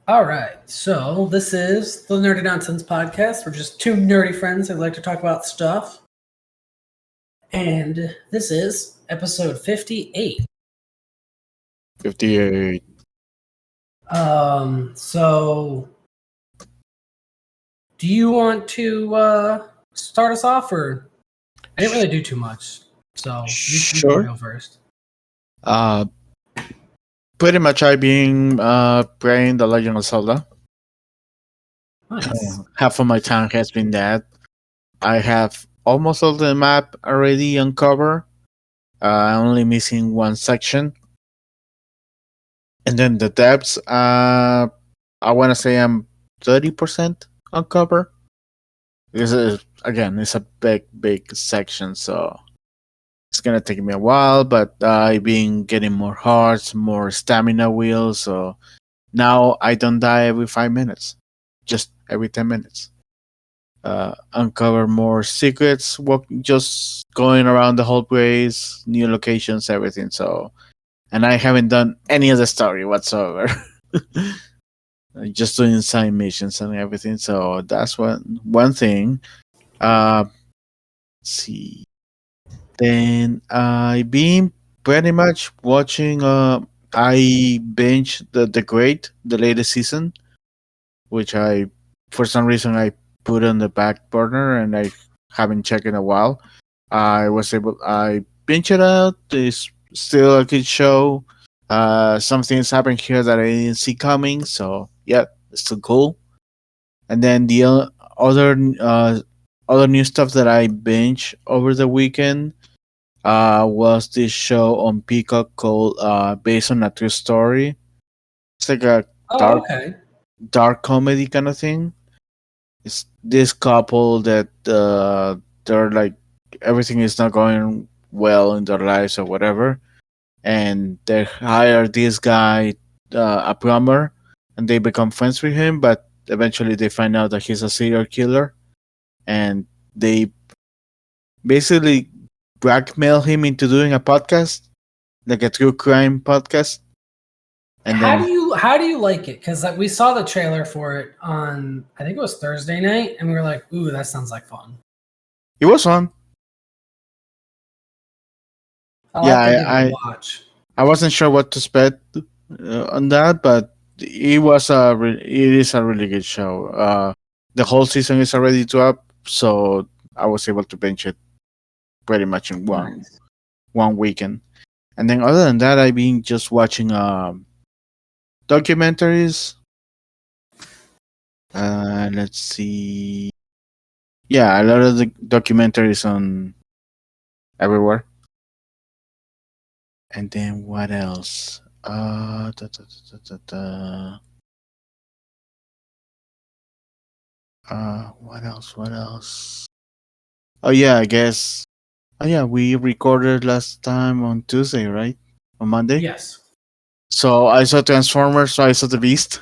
All right, so this is the Nerdy Nonsense podcast. We're just two nerdy friends that like to talk about stuff. And this is episode 58. 58. So do you want to start us off, or I didn't really do too much, so you can Sure. go first. Pretty much I've been playing The Legend of Zelda. Nice. Half of my time has been that. I have almost all the map already uncovered. I'm only missing one section. And then the depths, I want to say I'm 30% uncovered. Because, again, it's a big section, so it's gonna take me a while, but I've been getting more hearts, more stamina wheels, so now I don't die every 5 minutes, just every 10 minutes. Uncover more secrets, just going around the whole place, new locations, everything. So, and I haven't done any of the story whatsoever. Just doing side missions and everything. So that's one thing. Let's see. Then I've been pretty much watching. I binged the Great, the latest season, which I, for some reason, I put on the back burner and I haven't checked in a while. I binged it out. It's still a good show. Some things happened here that I didn't see coming, so yeah, it's still cool. And then the other new stuff that I binge over the weekend was this show on Peacock called based on a true story. It's like a Oh, dark okay. dark comedy kind of thing. It's this couple that they're like everything is not going well in their lives or whatever, and they hire this guy, a plumber, and they become friends with him. But eventually, they find out that he's a serial killer, and they basically blackmail him into doing a podcast, like a true crime podcast. And How then do you like it? Because we saw the trailer for it on, I think it was Thursday night, and we were like, "Ooh, that sounds like fun." it was fun. I'll Yeah, have to give it a watch. I wasn't sure what to expect on that, but it is a really good show. The whole season is already up, so I was able to binge it pretty much in Nice. one weekend. And then other than that, I've been just watching documentaries. Let's see. Yeah, a lot of the documentaries on everywhere. And then what else? What else? What else? Oh yeah, I guess. Oh yeah, we recorded last time on Tuesday, right? On Monday. Yes. So I saw Transformers. So I saw the Beast.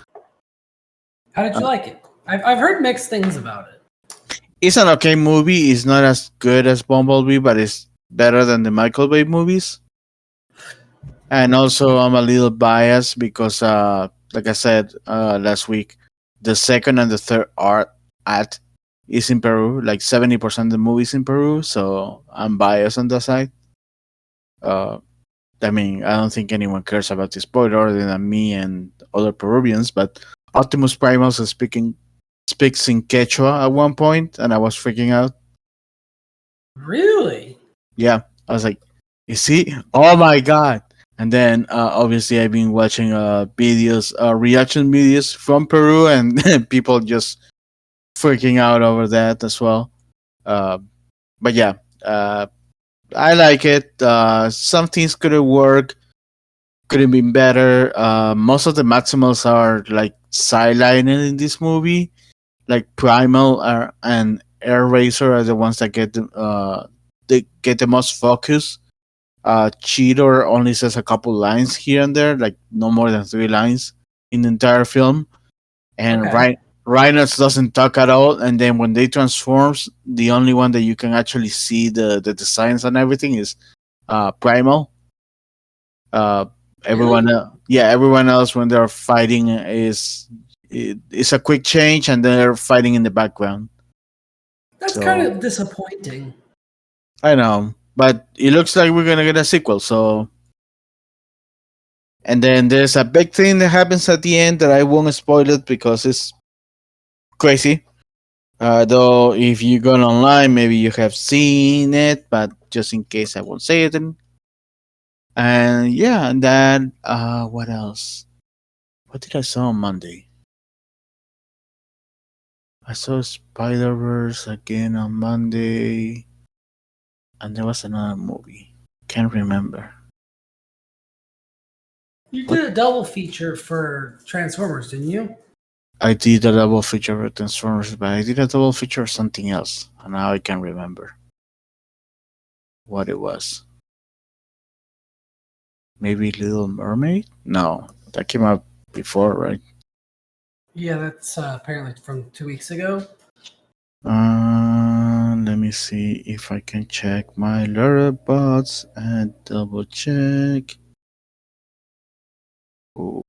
How did you like it? I've heard mixed things about it. It's an okay movie. It's not as good as Bumblebee, but it's better than the Michael Bay movies. And also, I'm a little biased because, like I said last week, the second and the third act is in Peru. Like 70% of the movie is in Peru, so I'm biased on that side. I mean, I don't think anyone cares about this spoiler other than me and other Peruvians. But Optimus Primus is speaks in Quechua at one point, and I was freaking out. Really? Yeah, I was like, "You see? Oh my god!" And then obviously I've been watching videos, reaction videos from Peru, and people just freaking out over that as well. Uh, but yeah, I like it. Some things could have worked, could have been better. Most of the Maximals are like sidelined in this movie. Like Primal and Air Racer are the ones that they get the most focus. Cheetor only says a couple lines here and there, like no more than 3 lines in the entire film. And Okay. Rhinos doesn't talk at all. And then when they transforms, the only one that you can actually see the designs and everything is Primal. Uh, Really? everyone else when they're fighting is it's a quick change, and they're fighting in the background. That's So kind of disappointing. I know, but it looks like we're gonna get a sequel. So, and then there's a big thing that happens at the end that I won't spoil it because it's crazy. Though, if you go online, maybe you have seen it, but just in case, I won't say it. And yeah, and then what else? What did I saw on Monday? I saw Spider Verse again on Monday, and there was another movie. Can't remember. You did a double feature for Transformers, didn't you? I did a double feature with Transformers, but I did a double feature of something else, and now I can't remember what it was. Maybe Little Mermaid? No, that came out before, right? Yeah, that's apparently from 2 weeks ago. Let me see if I can check my Letterboxd and double check. Oh,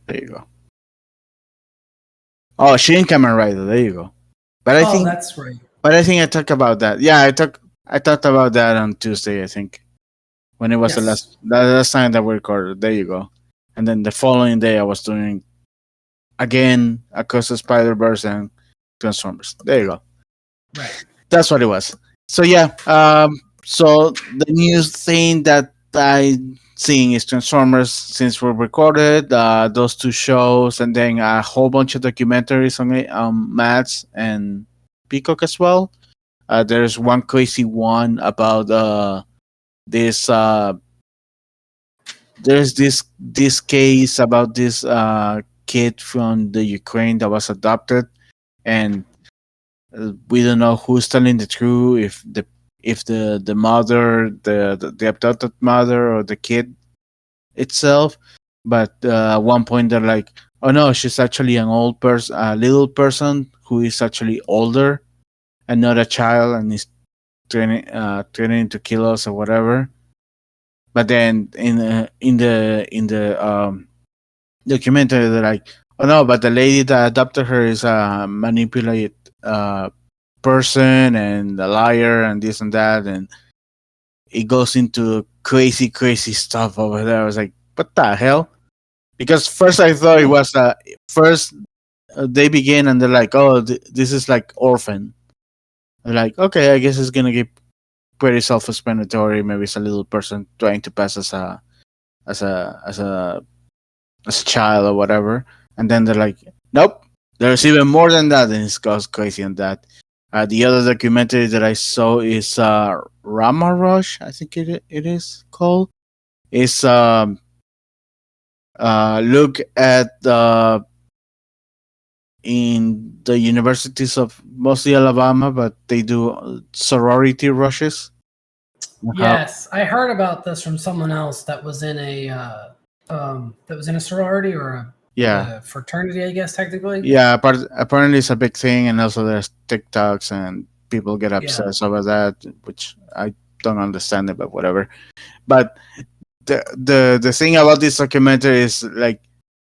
there you go. Oh, Shin Kamen Rider. There you go. But I think, that's right. I talked about that. Yeah, I talked about that on Tuesday. I think when it was Yes. the last time that we recorded. There you go. And then the following day, I was doing again Across the Spider Verse and Transformers. There you go. Right. That's what it was. So yeah, so the new thing that I'm seeing is Transformers since we recorded those two shows, and then a whole bunch of documentaries on it, Mats and Peacock as well. There's one crazy one about this. There's this case about this kid from the Ukraine that was adopted, and we don't know who's telling the truth, if the mother, the abducted mother, or the kid itself. But at one point they're like, oh no, she's actually an old person, a little person who is actually older and not a child, and is training to kill us or whatever. But then in the documentary, they're like, oh no, but the lady that adopted her is a manipulated uh, person and a liar and this and that, and it goes into crazy stuff over there. I was like, what the hell? Because first I thought it was first they begin and they're like, oh, this is like Orphan. I'm like, okay, I guess it's gonna get pretty self-explanatory. Maybe it's a little person trying to pass as a as a as a child or whatever. And then they're like, nope, there's even more than that, and it goes crazy on that. The other documentary that I saw is Rama Rush, I think it is called. It's look at in the universities of mostly Alabama, but they do sorority rushes. Yes, I heard about this from someone else that was in a sorority or Yeah, a fraternity, I guess technically. yeah. Apparently, it's a big thing, and also there's TikToks and people get obsessed over that, which I don't understand it, but whatever. But the thing about this documentary is like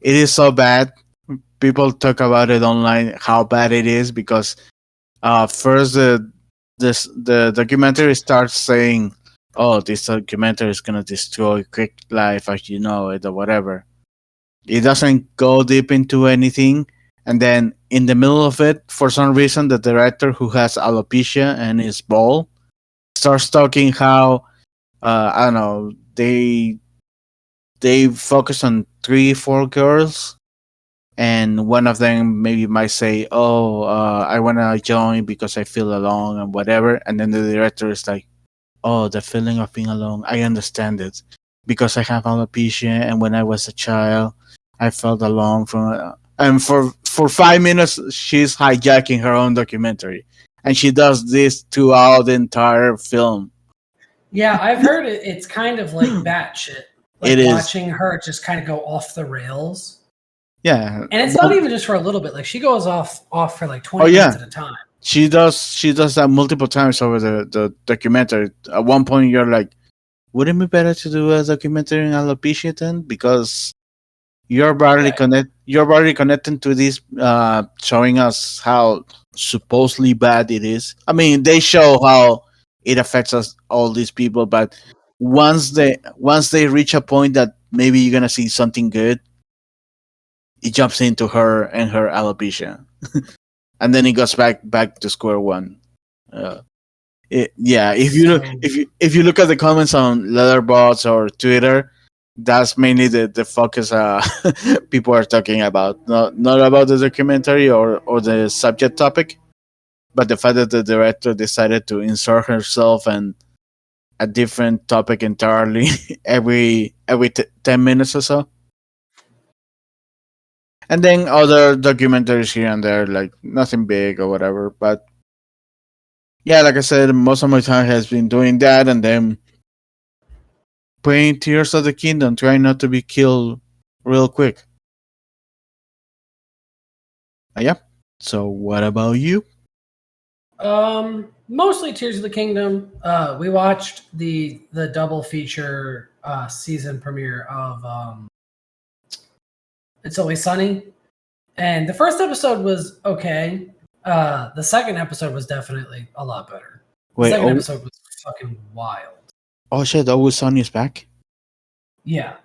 it is so bad. People talk about it online how bad it is because first the documentary starts saying, oh, this documentary is gonna destroy Quick Life as you know it or whatever. It doesn't go deep into anything, and then in the middle of it, for some reason, the director who has alopecia and is bald starts talking how I don't know, they focus on 3 4 girls, and one of them maybe might say, oh, I want to join because I feel alone and whatever, and then the director is like, oh, the feeling of being alone, I understand it because I have alopecia, and when I was a child I felt alone from and for 5 minutes she's hijacking her own documentary, and she does this throughout the entire film. Yeah, I've heard it's kind of like batshit. Like It is. watching her just kind of go off the rails. Yeah, And it's not even just for a little bit. Like she goes off for like 20 Oh, yeah. minutes at a time. She does that multiple times over the documentary. At one point you're like, wouldn't it be better to do a documentary in alopecia then? Because you're barely connecting to this, showing us how supposedly bad it is. I mean, they show how it affects us, all these people, but once they reach a point that maybe you're gonna see something good, it jumps into her and her alopecia, and then it goes back to square one. Uh, yeah, if you look So if you look at the comments on Letterboxd or Twitter, that's mainly the focus people are talking about. Not about the documentary or the subject topic, but the fact that the director decided to insert herself and a different topic entirely every 10 minutes or so. And then other documentaries here and there, like nothing big or whatever. But yeah, like I said, most of my time has been doing that, and then playing Tears of the Kingdom, trying not to be killed real quick. Yeah. So what about you? mostly Tears of the Kingdom. We watched the double feature season premiere of It's Always Sunny, and the first episode was okay. The second episode was definitely a lot better. The Wait, second episode was fucking wild. oh shit, Always Sunny is back. Yeah,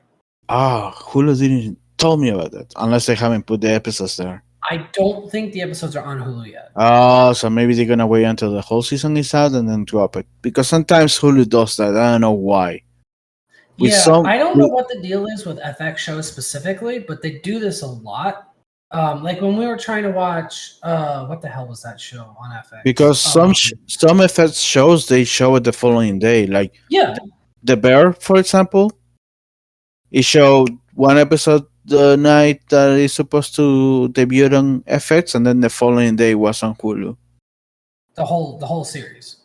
Ah, Hulu didn't tell me about that, unless they haven't put the episodes there. I don't think the episodes are on Hulu yet. Oh, so maybe they're gonna wait until the whole season is out and then drop it. Because sometimes Hulu does that. I don't know why. With Yeah, some, I don't know what the deal is with FX shows specifically, but they do this a lot. Like when we were trying to watch, what the hell was that show on FX? because some FX shows they show it the following day. Like Yeah, The Bear, for example, it showed one episode the night that it's supposed to debut on FX, and then the following day was on Hulu. the whole series,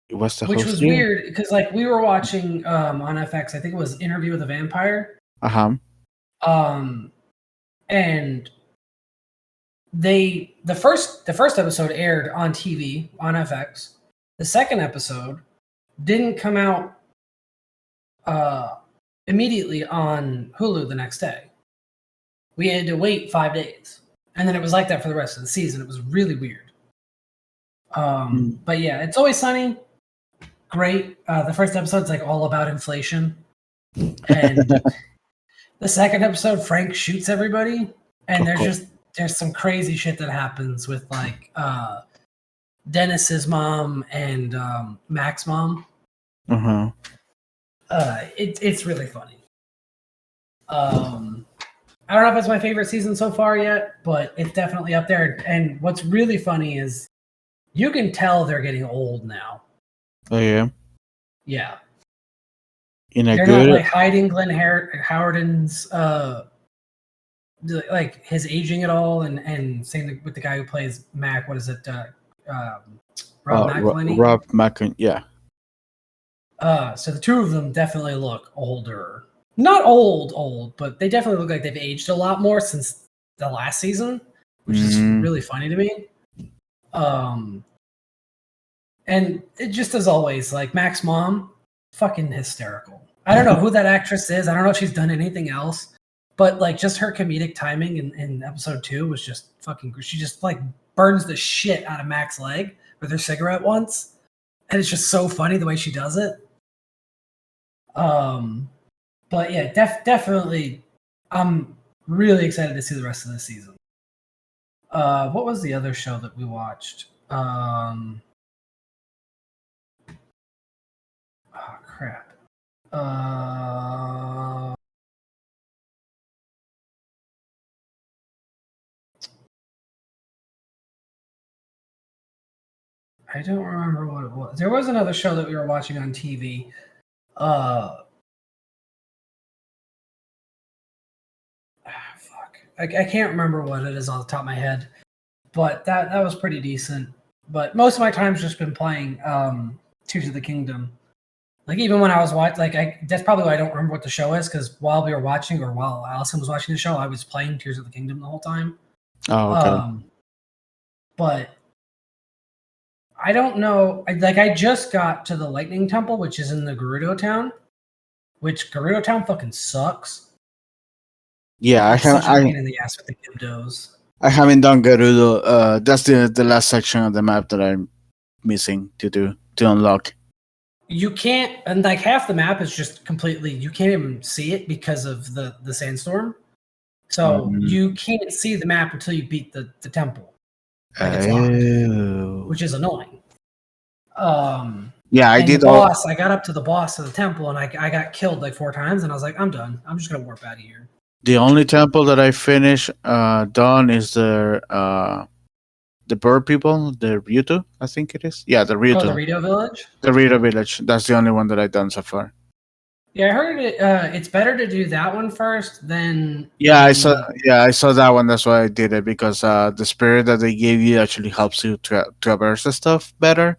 It was the which whole was series. weird because like we were watching on FX, I think it was Interview with a Vampire, Uh huh. and the first episode aired on TV on FX. The second episode didn't come out immediately on Hulu the next day. We had to wait 5 days, and then it was like that for the rest of the season. It was really weird. But yeah, It's Always Sunny. Great. The first episode's like all about inflation, and the second episode, Frank shoots everybody, and there's some crazy shit that happens with like Dennis's mom and Mac's mom. Uh huh. It's really funny. I don't know if it's my favorite season so far yet, but it's definitely up there. And what's really funny is you can tell they're getting old now. Oh yeah. Yeah, In a they're not good. like hiding Glenn Howerton's like his aging at all, and same with the guy who plays Mac. What is it? Rob McElhenney. Rob McElhenney. Yeah. So the two of them definitely look older. Not old, but they definitely look like they've aged a lot more since the last season, which is really funny to me. And it just as always, like Mac's mom, fucking hysterical. I don't know who that actress is. I don't know if she's done anything else, but like just her comedic timing in episode 2 was just fucking. She just like burns the shit out of Mac's leg with her cigarette once, and it's just so funny the way she does it. But yeah, definitely, I'm really excited to see the rest of the season. What was the other show that we watched? Oh crap. I don't remember what it was. There was another show that we were watching on TV. Fuck. I can't remember what it is off the top of my head, but that was pretty decent. But most of my time's just been playing Tears of the Kingdom. Like even when I was watching, like that's probably why I don't remember what the show is, because while we were watching or while Allison was watching the show, I was playing Tears of the Kingdom the whole time. Oh, okay. But I don't know. I just got to the Lightning Temple, which is in the Gerudo Town, which Gerudo Town fucking sucks. Yeah, It's such a pain in the ass with the Gibdos. I haven't done Gerudo. That's the last section of the map that I'm missing to unlock. You can't, and like half the map is just completely, you can't even see it because of the sandstorm. So you can't see the map until you beat the temple. Like it's locked, which is annoying. Yeah, I and did. The boss, I got up to the boss of the temple, and I got killed like 4 times, and I was like, I'm done. I'm just gonna warp out of here. The only temple that I finished done is the bird people, the Ryuto, I think it is. Yeah, the Ryuto. Oh, the Rito Village? The Rito Village. That's the only one that I've done so far. Yeah, I heard it's better to do that one first than... I saw that one. That's why I did it, because the spirit that they gave you actually helps you traverse the stuff better.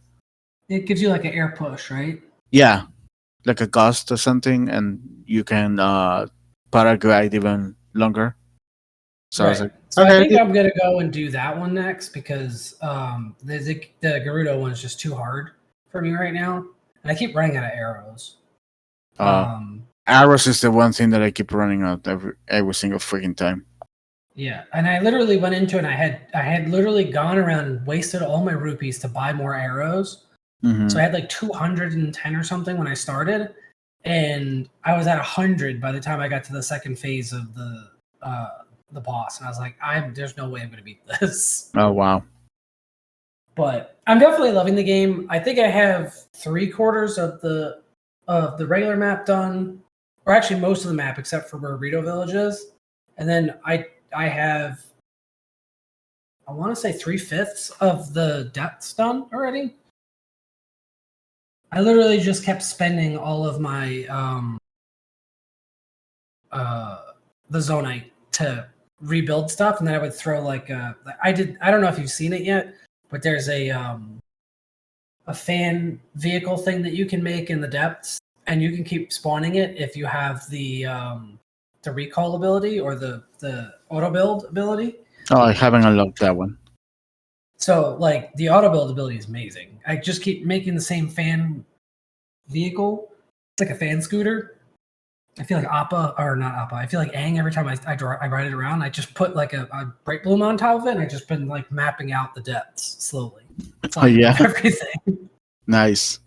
It gives you like an air push, right? Yeah, like a gust or something, and you can paraglide even longer. So right. I was like, so I think I'm gonna go and do that one next, because the Gerudo one is just too hard for me right now, and I keep running out of arrows. Arrows is the one thing that I keep running out every single freaking time. Yeah, and I literally went into it, and I had literally gone around and wasted all my rupees to buy more arrows. Mm-hmm. So I had like 210 or something when I started, and I was at 100 by the time I got to the second phase of the boss, and I was like, there's no way I'm going to beat this. Oh wow! But I'm definitely loving the game. I think I have 3/4 of the regular map done, or actually most of the map except for where Rito Village is, and then I have, I want to say 3/5 of the depths done already. I literally just kept spending all of my the Zonite to rebuild stuff, and then I would throw like I don't know if you've seen it yet, but there's a fan vehicle thing that you can make in the depths, and you can keep spawning it if you have the recall ability or the auto build ability. Oh, I haven't unlocked that one. So, like, the auto build ability is amazing. I just keep making the same fan vehicle. It's like a fan scooter. I feel like Appa, or not Appa. I feel like Aang every time I ride it around. I just put like a bright bloom on top of it, and I just been like mapping out the depths slowly. It's like everything. Nice.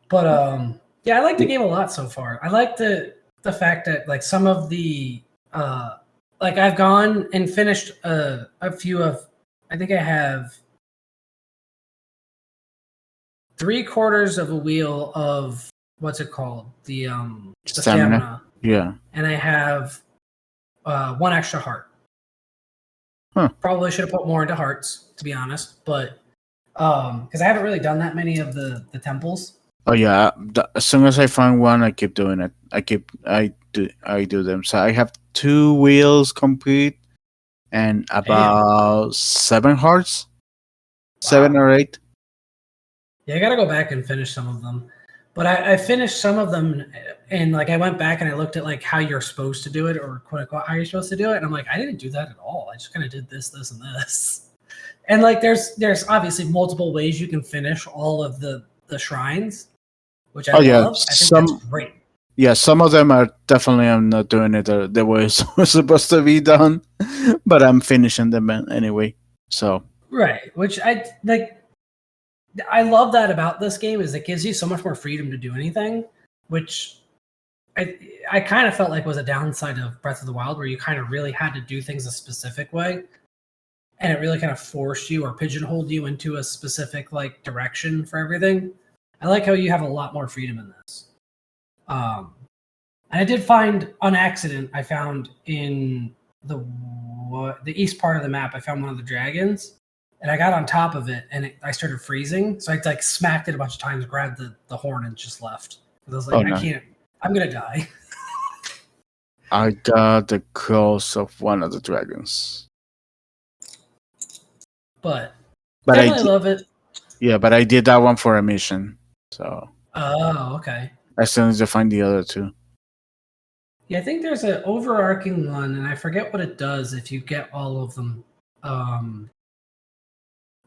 But yeah, I like the game a lot so far. I like the fact that like some of the like I've gone and finished a few of, I think I have 3/4 of a wheel of, what's it called? The stamina. Yeah. And I have 1 extra heart. Huh. Probably should have put more into hearts, to be honest, but because I haven't really done that many of the temples. Oh yeah, as soon as I find one, I keep doing it. I do them. So I have 2 wheels complete and about 7 hearts, 7 or 8. Yeah, I gotta go back and finish some of them, but I finished some of them, and like I went back and I looked at like how you're supposed to do it, or quote unquote how you're supposed to do it, and I'm like, I didn't do that at all. I just kind of did this, this, and this. And like there's obviously multiple ways you can finish all of the shrines, which I love. I think that's great. Yeah, some of them are definitely, I'm not doing it the way it's supposed to be done, but I'm finishing them anyway. So right, which I like. I love that about this game is it gives you so much more freedom to do anything, which I kind of felt like was a downside of Breath of the Wild, where you kind of really had to do things a specific way, and it really kind of forced you or pigeonholed you into a specific like direction for everything. I like how you have a lot more freedom in this. And I did find on accident, I found in the east part of the map, I found one of the dragons, and I got on top of it, and I started freezing. So I like smacked it a bunch of times, grabbed the horn, and just left. I was like, I can't. I'm gonna die. I got the cross of one of the dragons, but definitely love it. Yeah, but I did that one for a mission. So. Oh, okay. As soon as I find the other 2. Yeah, I think there's an overarching one, and I forget what it does if you get all of them.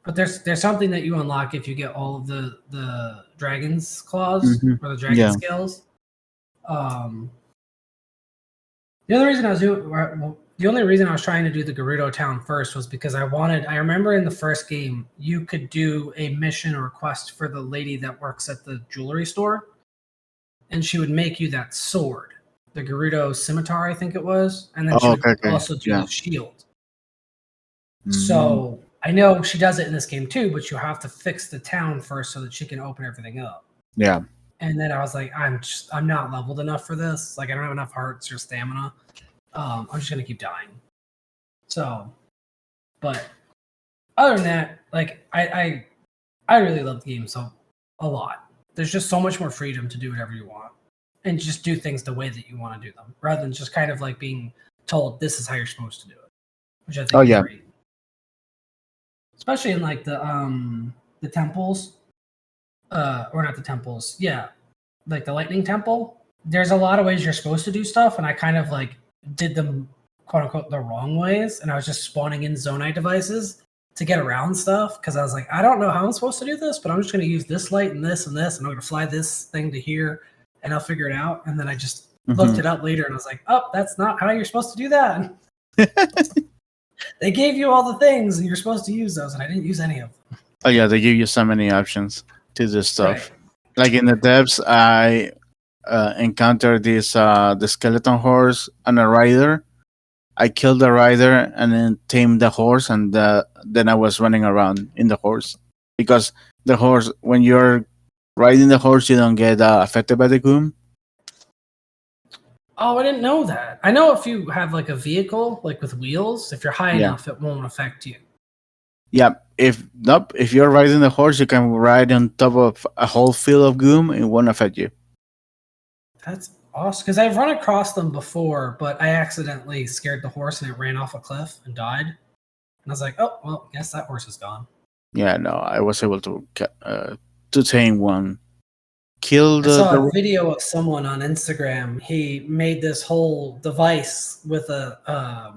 But there's something that you unlock if you get all of the dragon's claws or the dragon Yeah. scales. The only reason I was trying to do the Gerudo town first was because I remember in the first game you could do a mission or quest for the lady that works at the jewelry store, and she would make you that sword, the Gerudo scimitar, I think it was, and then she would also do the shield. So I know she does it in this game too, but you have to fix the town first so that she can open everything up. Yeah. And then I was like, I'm not leveled enough for this. Like I don't have enough hearts or stamina. I'm just gonna keep dying. So, but other than that, like I really love the game a lot. There's just so much more freedom to do whatever you want and just do things the way that you want to do them, rather than just kind of like being told this is how you're supposed to do it, which I think is great. Especially in like the temples, or not the temples, yeah, like the lightning temple. There's a lot of ways you're supposed to do stuff, and I kind of like did them quote unquote the wrong ways, and I was just spawning in Zonite devices to get around stuff because I was like, I don't know how I'm supposed to do this, but I'm just going to use this light and this, and I'm going to fly this thing to here, and I'll figure it out. And then I just looked it up later, and I was like, oh, that's not how you're supposed to do that. They gave you all the things, and you're supposed to use those, and I didn't use any of them. Oh yeah, they give you so many options to do stuff. Right. Like in the depths, I encountered this the skeleton horse and a rider. I killed the rider and then tamed the horse, and then I was running around in the horse because the horse, when you're riding the horse, you don't get affected by the gloom. Oh, I didn't know that. I know if you have like a vehicle, like with wheels, if you're high enough, it won't affect you. Yeah, if you're riding the horse, you can ride on top of a whole field of gloom, it won't affect you. That's awesome, because I've run across them before, but I accidentally scared the horse and it ran off a cliff and died. And I was like, oh, well, I guess that horse is gone. Yeah, no, I was able to tame one. I saw a video of someone on Instagram. He made this whole device with a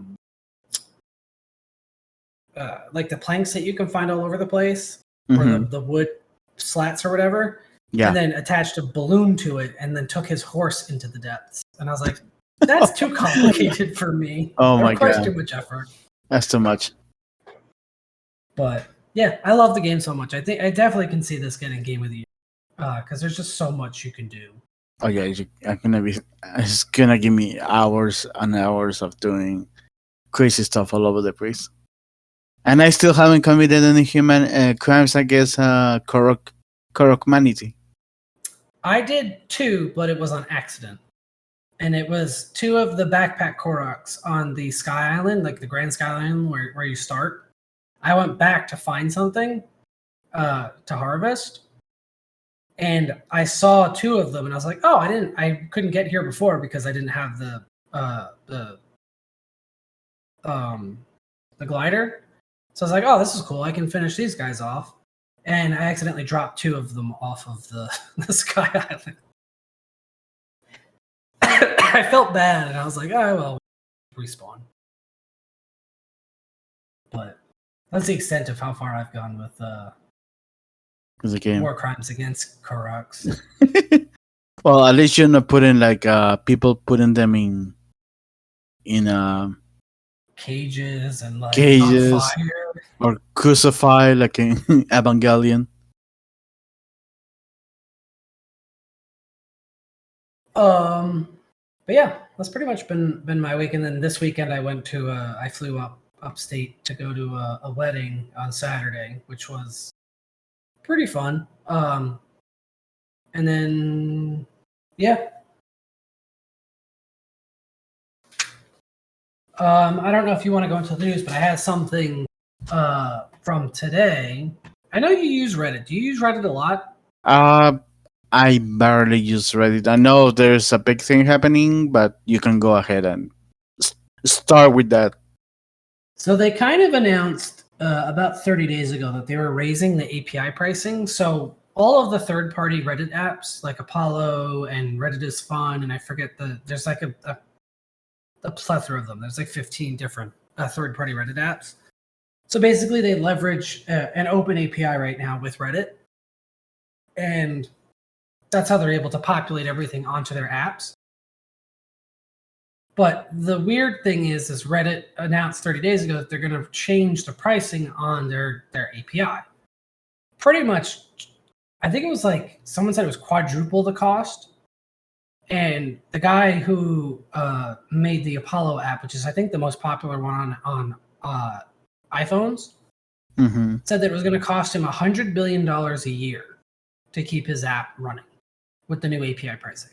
like the planks that you can find all over the place, or the wood slats or whatever. Yeah. And then attached a balloon to it, and then took his horse into the depths. And I was like, that's too complicated for me. Oh my god, too much effort. That's too much. But yeah, I love the game so much. I think I definitely can see this getting Game of the Year. Because there's just so much you can do. Oh yeah, it's gonna give me hours and hours of doing crazy stuff all over the place. And I still haven't committed any human crimes against Korok-manity. I did 2, but it was on accident. And it was 2 of the backpack Koroks on the Sky Island, like the Grand Sky Island where you start. I went back to find something to harvest. And I saw 2 of them, and I was like, "Oh, I couldn't get here before because I didn't have the glider." So I was like, "Oh, this is cool. I can finish these guys off." And I accidentally dropped 2 of them off of the Sky Island. I felt bad, and I was like, "Oh well, respawn." But that's the extent of how far I've gone with the game. War crimes against Koroks. Well, at least you're not putting like people putting them in cages and like cages on fire. Or crucified like in Evangelion. But yeah, that's pretty much been my week. And then this weekend I flew upstate to go to a wedding on Saturday, which was pretty fun. And then yeah. I don't know if you want to go into the news, but I had something from today. I know you use Reddit. Do you use Reddit a lot? I barely use Reddit. I know there's a big thing happening, but you can go ahead and start with that. So they kind of announced about 30 days ago that they were raising the API pricing. So all of the third-party Reddit apps, like Apollo and Reddit is Fun, and I forget there's like a plethora of them. There's like 15 different third-party Reddit apps. So basically, they leverage an open API right now with Reddit, and that's how they're able to populate everything onto their apps. But the weird thing is Reddit announced 30 days ago that they're going to change the pricing on their API. Pretty much, I think it was like someone said it was quadruple the cost. And the guy who made the Apollo app, which is I think the most popular one on iPhones, said that it was going to cost him $100 billion a year to keep his app running with the new API pricing.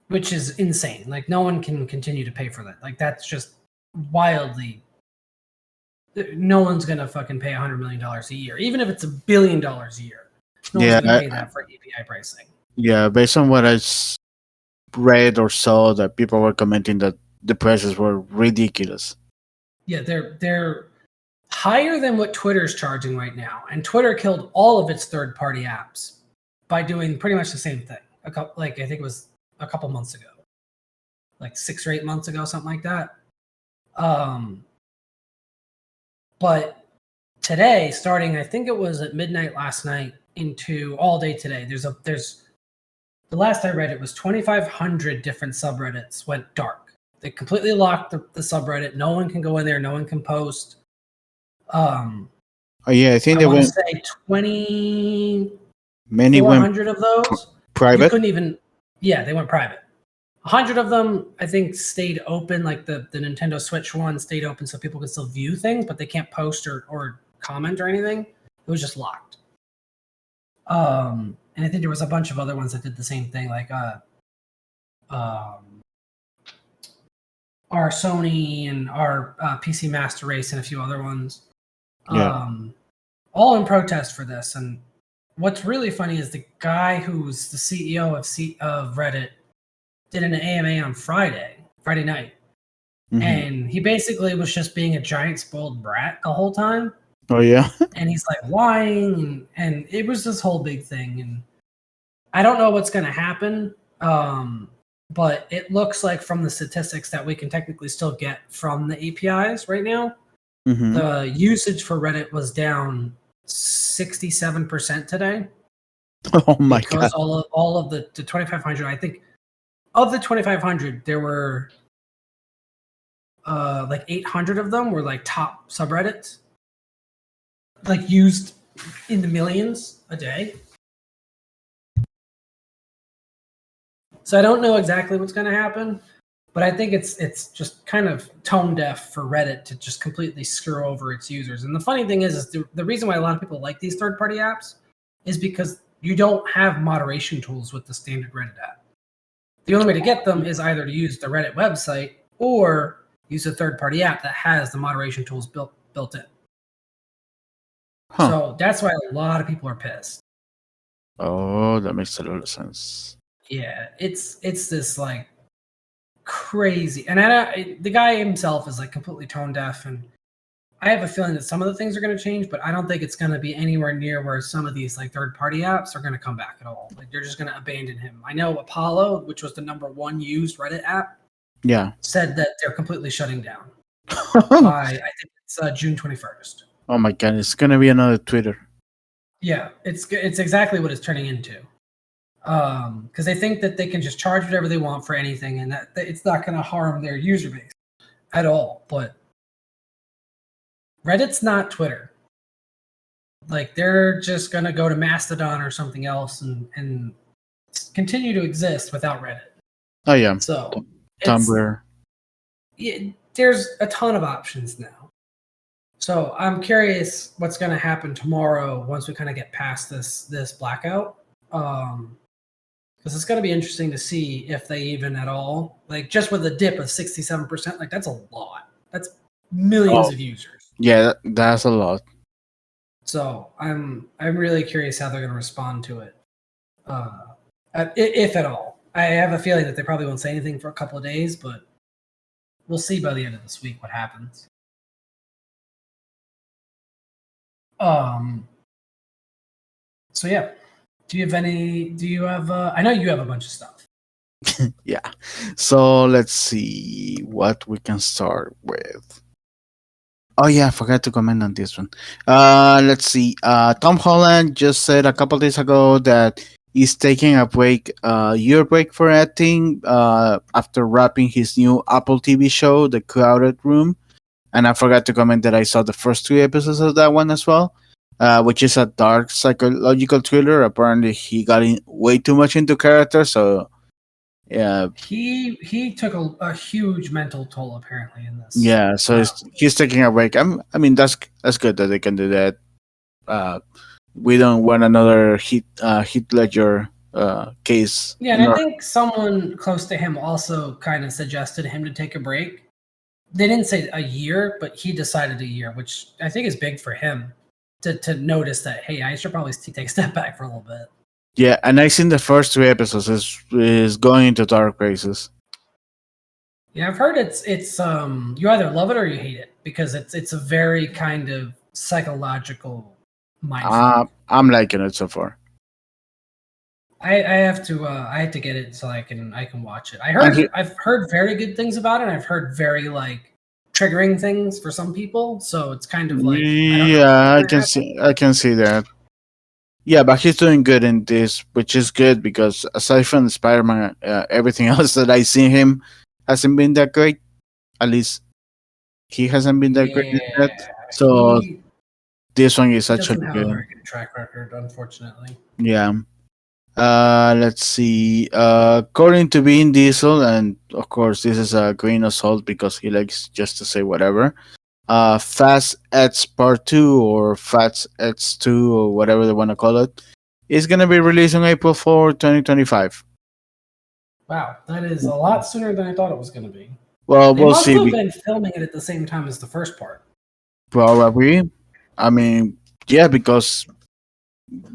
Which is insane. Like, no one can continue to pay for that. Like, that's just wildly. No one's gonna fucking pay $100 million a year, even if it's $1 billion a year. No one's gonna pay that for API pricing. Yeah, based on what I read or saw, that people were commenting that the prices were ridiculous. Yeah, they're higher than what Twitter's charging right now, and Twitter killed all of its third-party apps by doing pretty much the same thing. I think it was a couple months ago, like 6 or 8 months ago, something like that. But today, starting, I think it was at midnight last night into all day today, there's the last I read, it was 2,500 different subreddits went dark. They completely locked the subreddit. No one can go in there. No one can post. Oh yeah, I think they went. Say 20. Many 400 of those private. You couldn't even. Yeah, they went private. 100 of them, I think, stayed open. Like the Nintendo Switch one stayed open, so people could still view things, but they can't post or comment or anything. It was just locked. And I think there was a bunch of other ones that did the same thing, like our Sony and our PC Master Race and a few other ones. Yeah. All in protest for this. And what's really funny is the guy who's the CEO of Reddit did an AMA on Friday night. Mm-hmm. And he basically was just being a giant spoiled brat the whole time. Oh, yeah? And he's like lying, and it was this whole big thing. And I don't know what's going to happen, but it looks like from the statistics that we can technically still get from the APIs right now, the usage for Reddit was down 67% today. Oh, my God. Because all of the 2,500, I think, of the 2,500, there were like 800 of them were like top subreddits, like used in the millions a day. So I don't know exactly what's going to happen, but I think it's just kind of tone deaf for Reddit to just completely screw over its users. And the funny thing is the reason why a lot of people like these third-party apps is because you don't have moderation tools with the standard Reddit app. The only way to get them is either to use the Reddit website or use a third-party app that has the moderation tools built in. So that's why a lot of people are pissed. Oh, that makes a lot of sense. Yeah, it's this like crazy, and the guy himself is like completely tone deaf, and I have a feeling that some of the things are going to change, but I don't think it's going to be anywhere near where some of these like third-party apps are going to come back at all. Like they're just going to abandon him. I know Apollo, which was the #1 used Reddit app, said that they're completely shutting down. I think it's June 21st. Oh my God, it's going to be another Twitter. Yeah, it's exactly what it's turning into. Because they think that they can just charge whatever they want for anything, and that it's not going to harm their user base at all. But Reddit's not Twitter. Like they're just going to go to Mastodon or something else and continue to exist without Reddit. Oh yeah. So Tumblr. There's a ton of options now. So I'm curious what's going to happen tomorrow once we kind of get past this blackout. Because it's going to be interesting to see if they even at all, like just with a dip of 67%, like that's a lot. That's millions of users. Yeah, that's a lot. So I'm really curious how they're going to respond to it, if at all. I have a feeling that they probably won't say anything for a couple of days, but we'll see by the end of this week what happens. So yeah. Do you have I know you have a bunch of stuff. Yeah. So let's see what we can start with. Oh yeah, I forgot to comment on this one. Let's see. Tom Holland just said a couple days ago that he's taking a break, year break for acting, after wrapping his new Apple TV show, The Crowded Room. And I forgot to comment that I saw the first 3 episodes of that one as well, which is a dark psychological thriller. Apparently, he got way too much into character, so yeah, He took a huge mental toll apparently in this. yeah. So he's taking a break. I mean, that's good that they can do that. Uh, we don't want another Heath Ledger case. Yeah, and I think someone close to him also kind of suggested him to take a break. They didn't say a year, but he decided a year, which I think is big for him to notice that, hey, I should probably take a step back for a little bit. Yeah, and I seen the first 3 episodes is going into dark places. Yeah, I've heard it's you either love it or you hate it because it's a very kind of psychological mindfuck. I'm liking it so far. I have to get it so I can watch it. I've heard very good things about it. And I've heard very like triggering things for some people, so it's kind of like I can see that. Yeah, but he's doing good in this, which is good because aside from Spider-Man, everything else that I see him hasn't been that great. At least he hasn't been that great yet. So this one is actually doesn't have good. a very good track record, unfortunately. Yeah. Let's see. According to Vin Diesel, and of course this is a grain of salt because he likes just to say whatever. Fast X Part 2 or Fast X 2 or whatever they want to call it is going to be released on April 4, 2025. Wow, that is a lot sooner than I thought it was going to be. Well, we'll see. They must have been filming it at the same time as the first part. Probably. I mean, yeah, because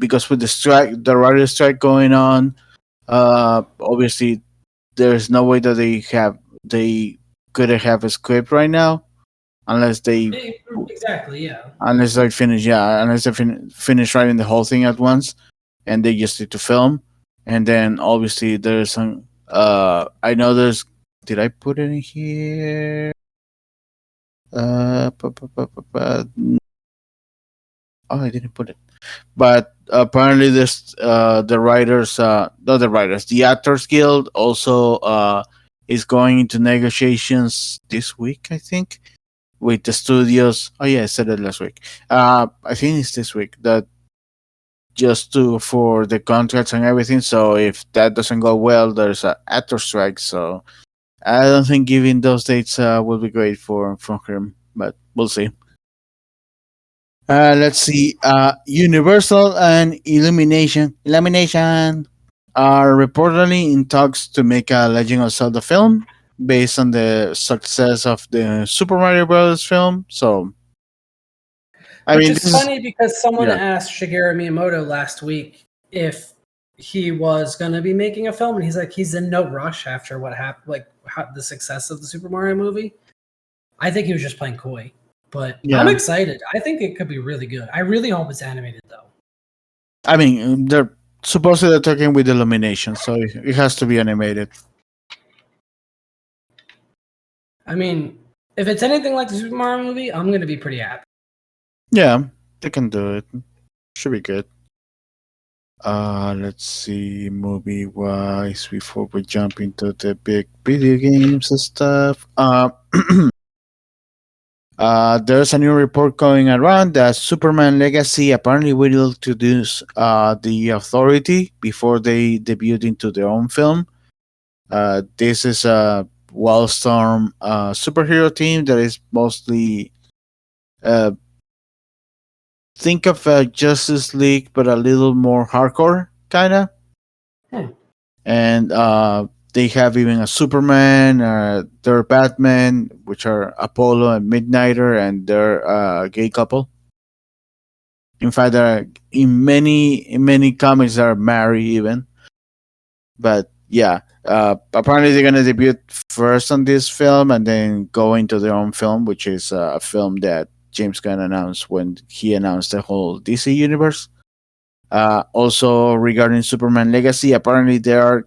with the writer strike going on, obviously there's no way that they could have a script right now unless they exactly unless they finish writing the whole thing at once, and they just need to film. And then obviously there's some I know there's did I put it in here oh, I didn't put it, but apparently this the Actors Guild also is going into negotiations this week, I think, with the studios. Oh yeah, I said it last week. I think it's this week, that just for the contracts and everything. So if that doesn't go well, there's an actor strike. So I don't think giving those dates will be great from him, but we'll see. Let's see. Universal and Illumination are reportedly in talks to make a Legend of Zelda film based on the success of the Super Mario Bros. Film. So, Which is funny because someone asked Shigeru Miyamoto last week if he was going to be making a film, and he's like, he's in no rush after what happened, the success of the Super Mario movie. I think he was just playing coy. But I'm excited. I think it could be really good. I really hope it's animated, though. I mean, they're supposedly talking with Illumination, so it has to be animated. I mean, if it's anything like the Super Mario movie, I'm going to be pretty happy. Yeah, they can do it. Should be good. Let's see, movie-wise, before we jump into the big video games and stuff. There's a new report going around that Superman Legacy apparently will introduce the Authority before they debut into their own film. This is a Wildstorm superhero team that is mostly think of a Justice League, but a little more hardcore, kind of. And they have even a Superman, their Batman, which are Apollo and Midnighter, and their gay couple. In fact, in many comics are married even. But yeah, apparently they're gonna debut first on this film and then go into their own film, which is a film that James Gunn announced when he announced the whole DC universe. Also regarding Superman Legacy, apparently they are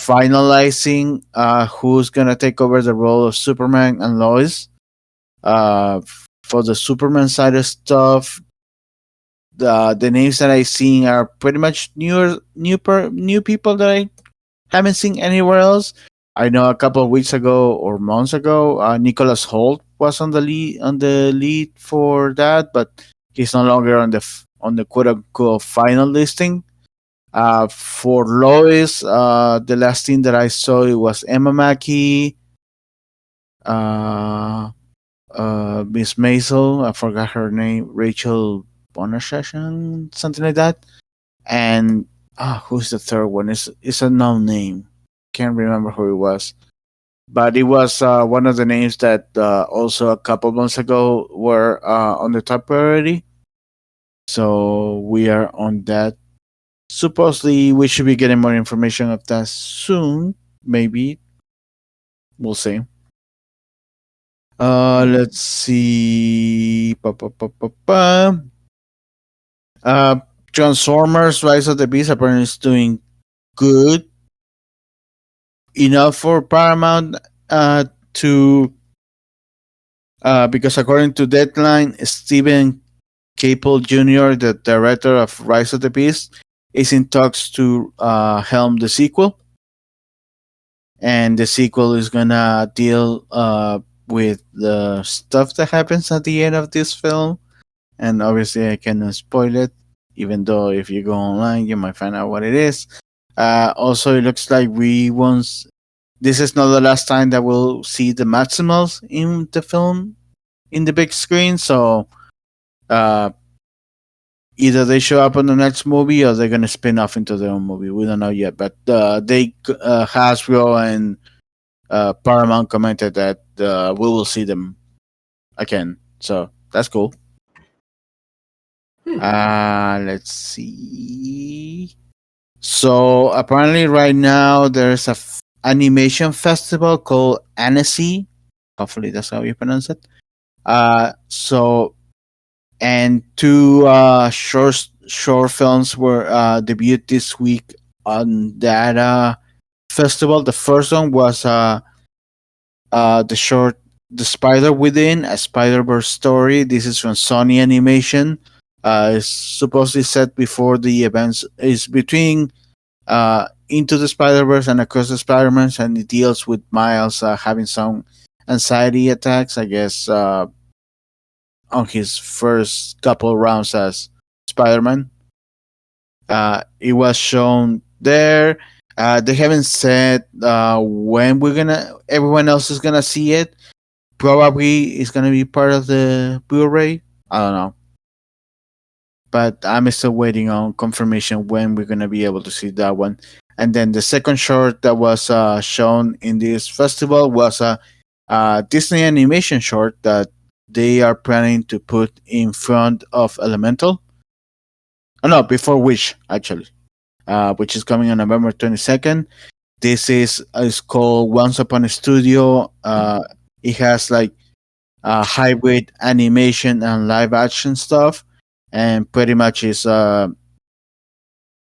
finalizing who's gonna take over the role of Superman and Lois. Uh, for the Superman side of stuff, the names that I seen are pretty much new people that I haven't seen anywhere else. I know a couple of weeks ago or months ago, Nicholas Holt was on the lead for that, but he's no longer on the quote unquote final listing. For Lois, the last thing that I saw it was Emma Mackey, uh, Miss Maisel. I forgot her name, Rachel Bonashashan, something like that. And who's the third one? It's a known name. Can't remember who it was, but it was one of the names that also a couple months ago were on the top priority. So we are on that. Supposedly, we should be getting more information of that soon. Maybe we'll see. Let's see. Uh, Transformers: Rise of the Beast apparently is doing good enough for Paramount to because according to Deadline, Stephen Caple Jr., the director of Rise of the Beast, is in talks to helm the sequel, and the sequel is gonna deal with the stuff that happens at the end of this film. And obviously, I cannot spoil it, even though if you go online, you might find out what it is. Also, it looks like we once. This is not the last time that we'll see the Maximals in the film in the big screen. So uh, either they show up on the next movie or they're gonna spin off into their own movie. We don't know yet, but Hasbro and Paramount commented that we will see them again. So that's cool. Let's see. So apparently, right now there's a animation festival called Annecy. Hopefully, that's how you pronounce it. So and two short films were debuted this week on that festival. The first one was the short The Spider Within, a Spider Verse story. This is from Sony Animation. It's supposedly set before the events. Is between Into the Spider Verse and Across the Spider Man, and it deals with Miles having some anxiety attacks. I guess on his first couple rounds as Spider Man. It was shown there. They haven't said when everyone else is gonna see it. Probably it's gonna be part of the Blu-ray. I don't know, but I'm still waiting on confirmation when we're gonna be able to see that one. And then the second short that was shown in this festival was a Disney animation short that they are planning to put in front of Elemental. Oh no, before Wish actually, which is coming on November 22nd. This is called Once Upon a Studio. It has like hybrid animation and live action stuff, and pretty much is all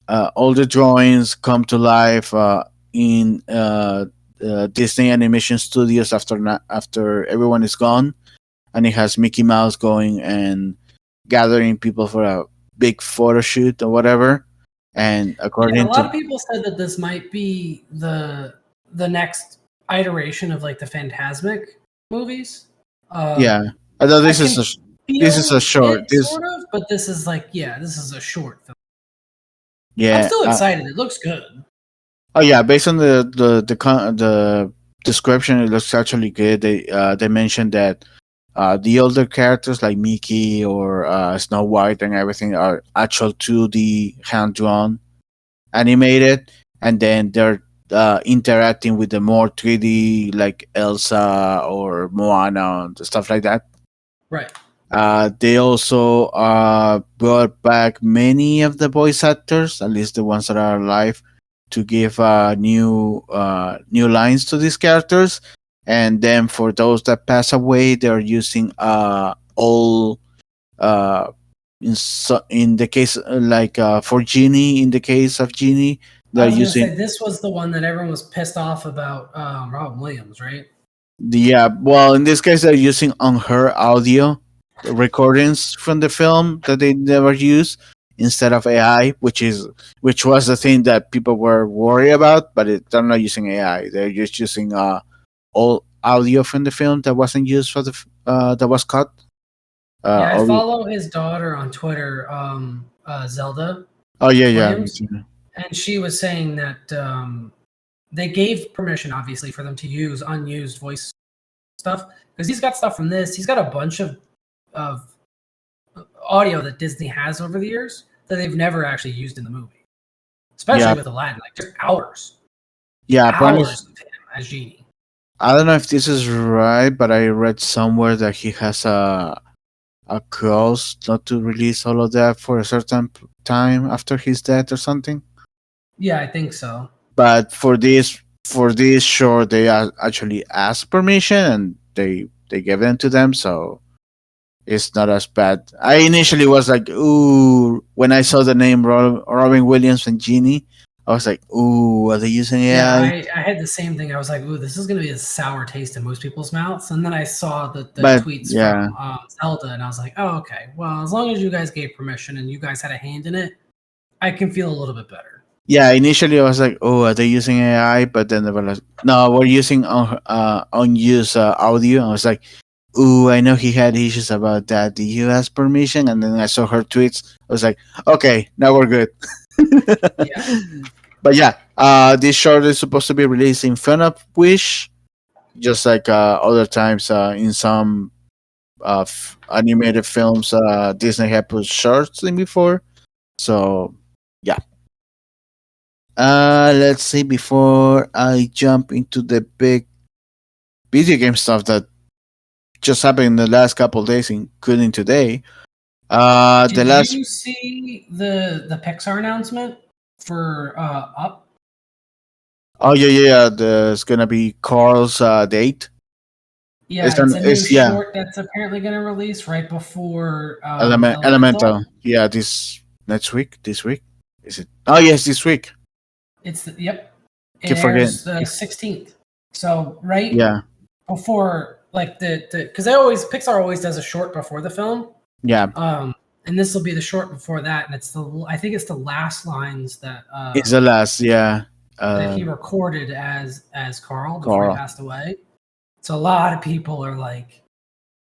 the drawings come to life in Disney Animation Studios after everyone is gone, and it has Mickey Mouse going and gathering people for a big photo shoot or whatever. And according a lot to of people said that this might be the next iteration of like the Phantasmic movies. yeah, although this I is can this is a feel short. it, This sort of, but this is like, yeah, this is a short film. yeah. I'm still excited. It looks good. Oh yeah, based on the description, it looks actually good. They mentioned that the older characters like Mickey or Snow White and everything are actual 2D hand drawn animated, and then they're interacting with the more 3D like Elsa or Moana and stuff like that. Right. They also brought back many of the voice actors, at least the ones that are alive, to give new lines to these characters. And then for those that pass away, they're using all in the case for Genie. In the case of Genie, I They're was gonna say using this was the one that everyone was pissed off about Robin Williams, right? yeah. Well, in this case, they're using on her audio recordings from the film that they never use instead of AI, which was the thing that people were worried about. But they're not using AI. They're just using all audio from the film that wasn't used for that was cut. Yeah, I Obvi- follow his daughter on Twitter, Zelda oh yeah, yeah. Williams, and she was saying that they gave permission, obviously, for them to use unused voice stuff because he's got stuff from this. He's got a bunch of audio that Disney has over the years that they've never actually used in the movie, especially Yeah, with Aladdin. Like just hours, yeah. Apparently, hours of him as genie. I don't know if this is right, but I read somewhere that he has a clause not to release all of that for a certain time after his death or something. Yeah, I think so. But for this show, they actually asked permission and they gave them to them, so it's not as bad. I initially was like, ooh, when I saw the name Robin Williams and Genie, I was like, ooh, are they using Yeah, AI? I had the same thing. I was like, "Ooh, this is gonna be a sour taste in most people's mouths." And then I saw the But tweets yeah, from Zelda, and I was like, "Oh, okay. Well, as long as you guys gave permission and you guys had a hand in it, I can feel a little bit better." yeah. Initially, I was like, oh, are they using AI? But then they were like, no, we're using unused audio. I was like, ooh, I know he had issues about that. Did you ask permission? And then I saw her tweets. I was like, okay, now we're good. Yeah. But yeah, this short is supposed to be released in front of Wish, just like other times in some animated films Disney had put shorts in before. So yeah. Let's see. Before I jump into the big video game stuff that just happened in the last couple of days, including today. The Did last. you see the Pixar announcement for Up? Oh yeah, yeah, yeah. There's gonna be Carl's date. Yeah, it's a new It's yeah. short that's apparently going to release right before Elemental. Elemental. Yeah, this next week. This week is it? Oh yes, this week. Yep. It Keep forgetting. airs the 16th. So right Yeah, before like the because they always Pixar always does a short before the film. yeah. And this will be the short before that, and I think it's the last lines It's the last. Yeah. that he recorded as Carl before he Carl. passed away. So a lot of people are like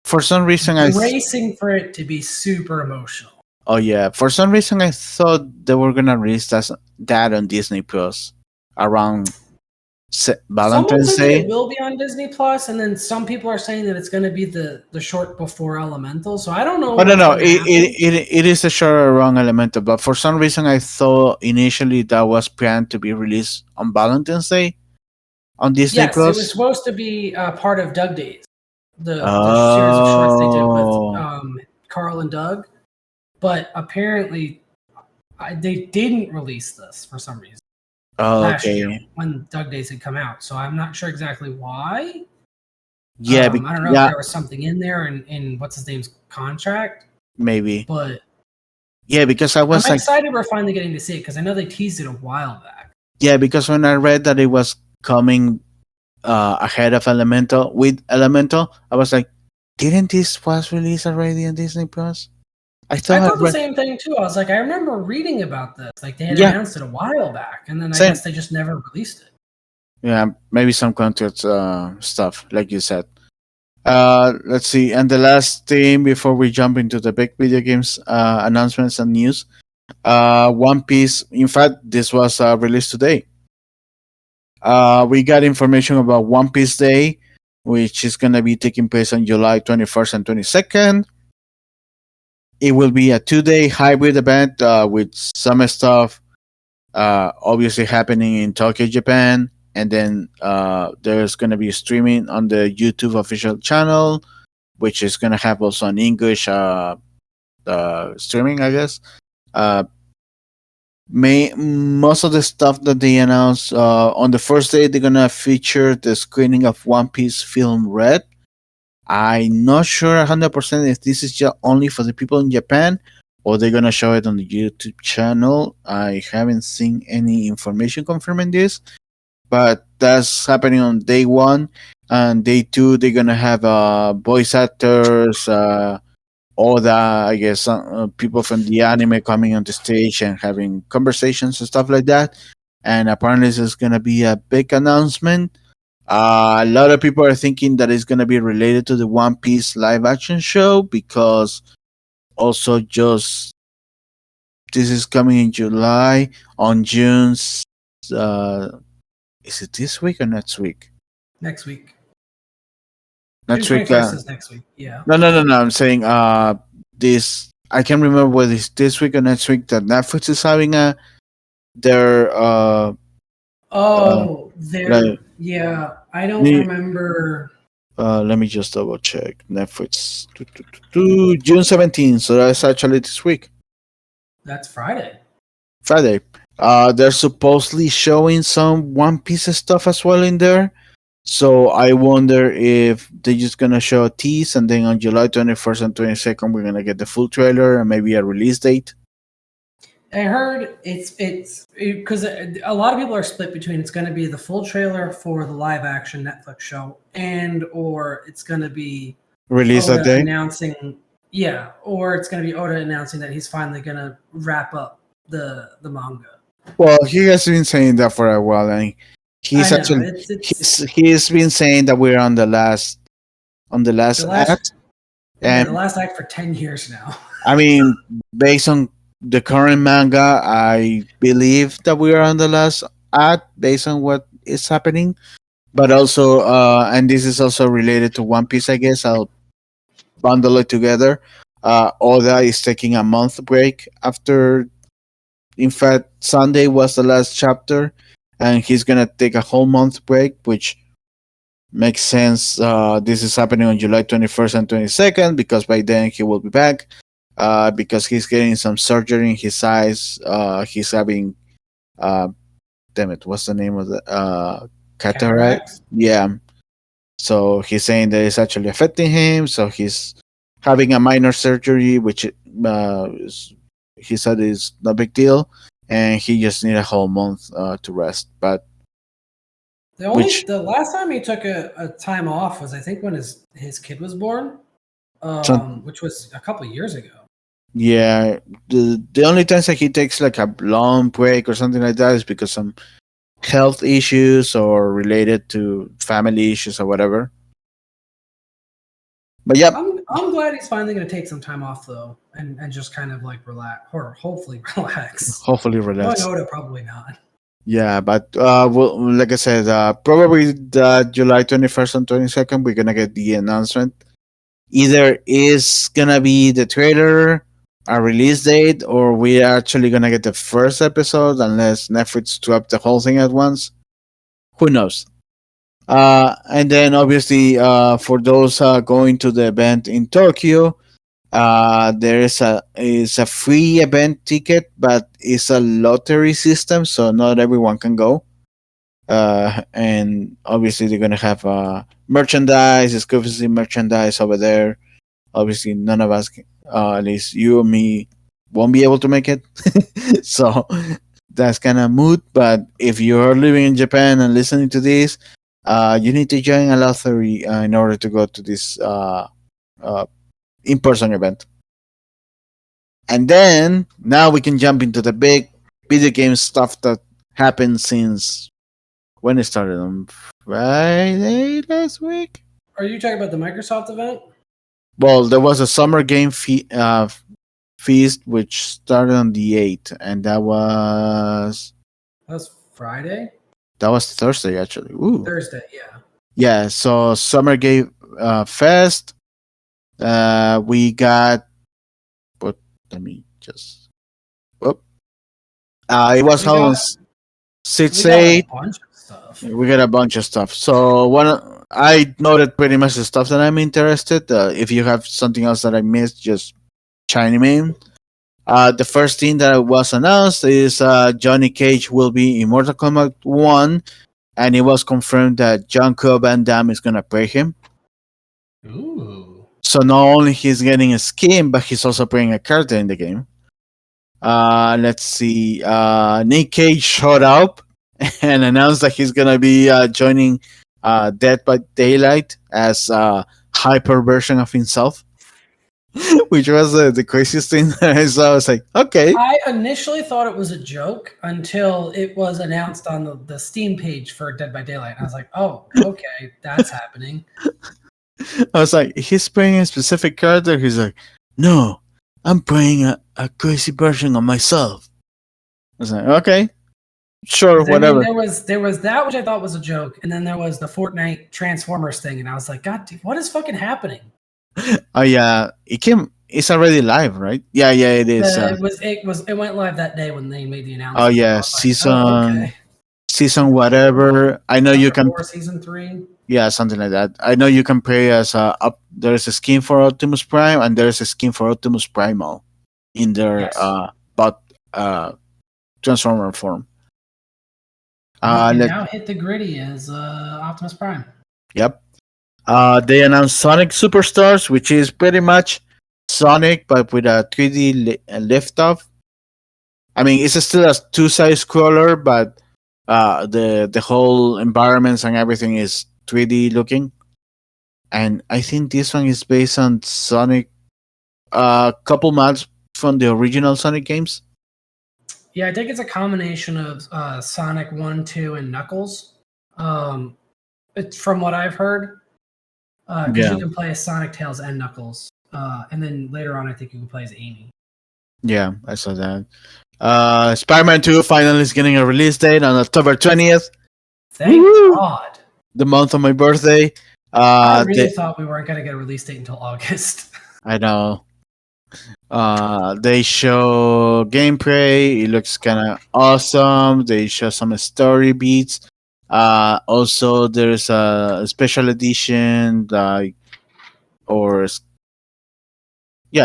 For some reason, racing for it to be super emotional. oh yeah. For some reason, I thought they were gonna release that on Disney Plus around Someone Valentine's said that it Day. will be on Disney Plus, and then some people are saying that it's going to be the short before Elemental. So I don't know. Oh no, What's no. going to happen. It is a short around Elemental, but for some reason, I thought initially that was planned to be released on Valentine's Day on Disney Yes, it was Plus. supposed to be part of Doug Days, the series of shorts they did with Oh. Carl and Doug, but apparently they didn't release this for some reason Oh, last year okay. when Doug Days had come out. So I'm not sure exactly why. Yeah, I don't know if yeah, there was something in there in what's his name's contract, maybe. but Yeah, because I I'm was like, excited we're finally getting to see it because I know they teased it a while back. yeah, because when I read that it was coming ahead of Elemental with Elemental, I was like, didn't this was released already on Disney Plus? I I thought I thought the read. same thing too. I was like, I remember reading about this. Like they had Yeah, announced it a while back, and then I same. guess they just never released it. Yeah, maybe some content stuff, like you said. Let's see. And the last thing before we jump into the big video games announcements and news, One Piece. In fact, this was released today. We got information about One Piece Day, which is gonna be taking place on July 21st and 22nd. It will be a 2-day hybrid event with some stuff obviously happening in Tokyo, Japan, and then there's gonna be streaming on the YouTube official channel, which is gonna have also an English streaming, I guess. Uh, most of the stuff that they announced on the first day, they're gonna feature the screening of One Piece film Red. I'm not sure 100% if this is just only for the people in Japan or they're gonna show it on the YouTube channel. I haven't seen any information confirming this, but that's happening on day one. And day two, they're gonna have voice actors, all the I guess people from the anime coming on the stage and having conversations and stuff like that. And apparently, this is gonna be a big announcement. A lot of people are thinking that it's gonna be related to the One Piece live action show because also just this is coming in July. On uh, is it this week or next week? Next week. Next June week. 21st is next week. Yeah. No. I'm saying this. I can't remember whether it's this week or next week that Netflix is having their Oh, there. like, Yeah, I don't the- remember. let me just double check Netflix. June 17th. So that's actually this week, That's Friday. Friday. They're supposedly showing some One Piece stuff as well in there. So I wonder if they're just gonna show a tease, and then on July 21st and 22nd we're gonna get the full trailer and maybe a release date. I heard it's because a lot of people are split between it's going to be the full trailer for the live action Netflix show and or it's going to be Release that Oda day. announcing, yeah, or it's going to be Oda announcing that he's finally going to wrap up the manga. Well, he has been saying that for a while, and he's I know, actually it's he's been saying that we're on the last the last act, yeah, and the last act for 10 years now. I mean, based on the current manga, I believe that we are on the last act based on what is happening. But also, and this is also related to One Piece, I guess. I'll bundle it together. Oda is taking a month break after. In fact, Sunday was the last chapter, and he's gonna take a whole month break, which makes sense. This is happening on July 21st and 22nd because by then he will be back. Because he's getting some surgery in his eyes. He's having, damn it, what's the name of the cataract? Cataracts? Yeah. So he's saying that it's actually affecting him. So he's having a minor surgery, which he said is no big deal, and he just need a whole month to rest. But The last time he took a time off was I think when his kid was born, which was a couple years ago. yeah, the only times that he takes like a long break or something like that is because some health issues or related to family issues or whatever. But yeah, I'm glad he's finally going to take some time off though, and just kind of like relax, or hopefully relax. hopefully relax. Knowing Oda, probably not. Yeah, but well, like I said, probably the July 21st and 22nd, we're gonna get the announcement. Either is gonna be the trailer, a release date, or we're actually gonna get the first episode unless Netflix drop the whole thing at once. Who knows? And then obviously, for those going to the event in Tokyo, there is a free event ticket, but it's a lottery system, so not everyone can go. And obviously they're gonna have merchandise, exclusive merchandise over there. Obviously, none of us, at least you and me, won't be able to make it. So that's kind of moot. But if you're living in Japan and listening to this, you need to join a lottery in order to go to this in-person event. And then now we can jump into the big video game stuff that happened since when it started on Friday last week. Are you talking about the Microsoft event? Well, there was a summer game feast which started on the 8th, and that was Friday? That was Thursday, actually. Ooh. Thursday, yeah. Yeah, so Summer Game Fest. We got. But let me just. Whoop. It was held on 6/8. We got a bunch of stuff. So I noted pretty much the stuff that I'm interested. If you have something else that I missed, just chime in. The first thing that was announced is Johnny Cage will be in Mortal Kombat 1, and it was confirmed that Jean-Claude Van Damme is going to play him. Ooh. So not only he's getting a skin, but he's also playing a character in the game. Let's see. Nick Cage showed up and announced that he's gonna be joining Dead by Daylight as a hyper version of himself, which was the craziest thing that I saw. I was like, okay. I initially thought it was a joke until it was announced on the Steam page for Dead by Daylight. I was like, oh, okay, that's happening. I was like, he's playing a specific character. He's like, no, I'm playing a crazy version of myself. I was like, okay, sure, whatever. I mean, there was that which I thought was a joke, and then there was the Fortnite Transformers thing, and I was like, God, dude, what is fucking happening? Oh yeah, it came. It's already live, right? Yeah, it is. It went live that day when they made the announcement. Oh yeah, season whatever. I know you can. Season 3. Yeah, something like that. I know you can play as there's a skin for Optimus Prime and there's a skin for Optimus Primal in their Yes. but Transformer form. Now hit the gritty as Optimus Prime. Yep. They announced Sonic Superstars, which is pretty much Sonic but with a 3D liftoff. I mean, it's still a two-side scroller, but the whole environments and everything is 3D looking. And I think this one is based on Sonic, a couple maps from the original Sonic games. Yeah, I think it's a combination of Sonic 1, 2, and Knuckles. It's from what I've heard. Because you can play as Sonic, Tails, and Knuckles. And then later on, I think you can play as Amy. Yeah, I saw that. Spider-Man 2 finally is getting a release date on October 20th. Thank God. The month of my birthday. I really thought we weren't going to get a release date until August. I know. They show gameplay. It looks kind of awesome. They show some story beats. Also, there's a special edition,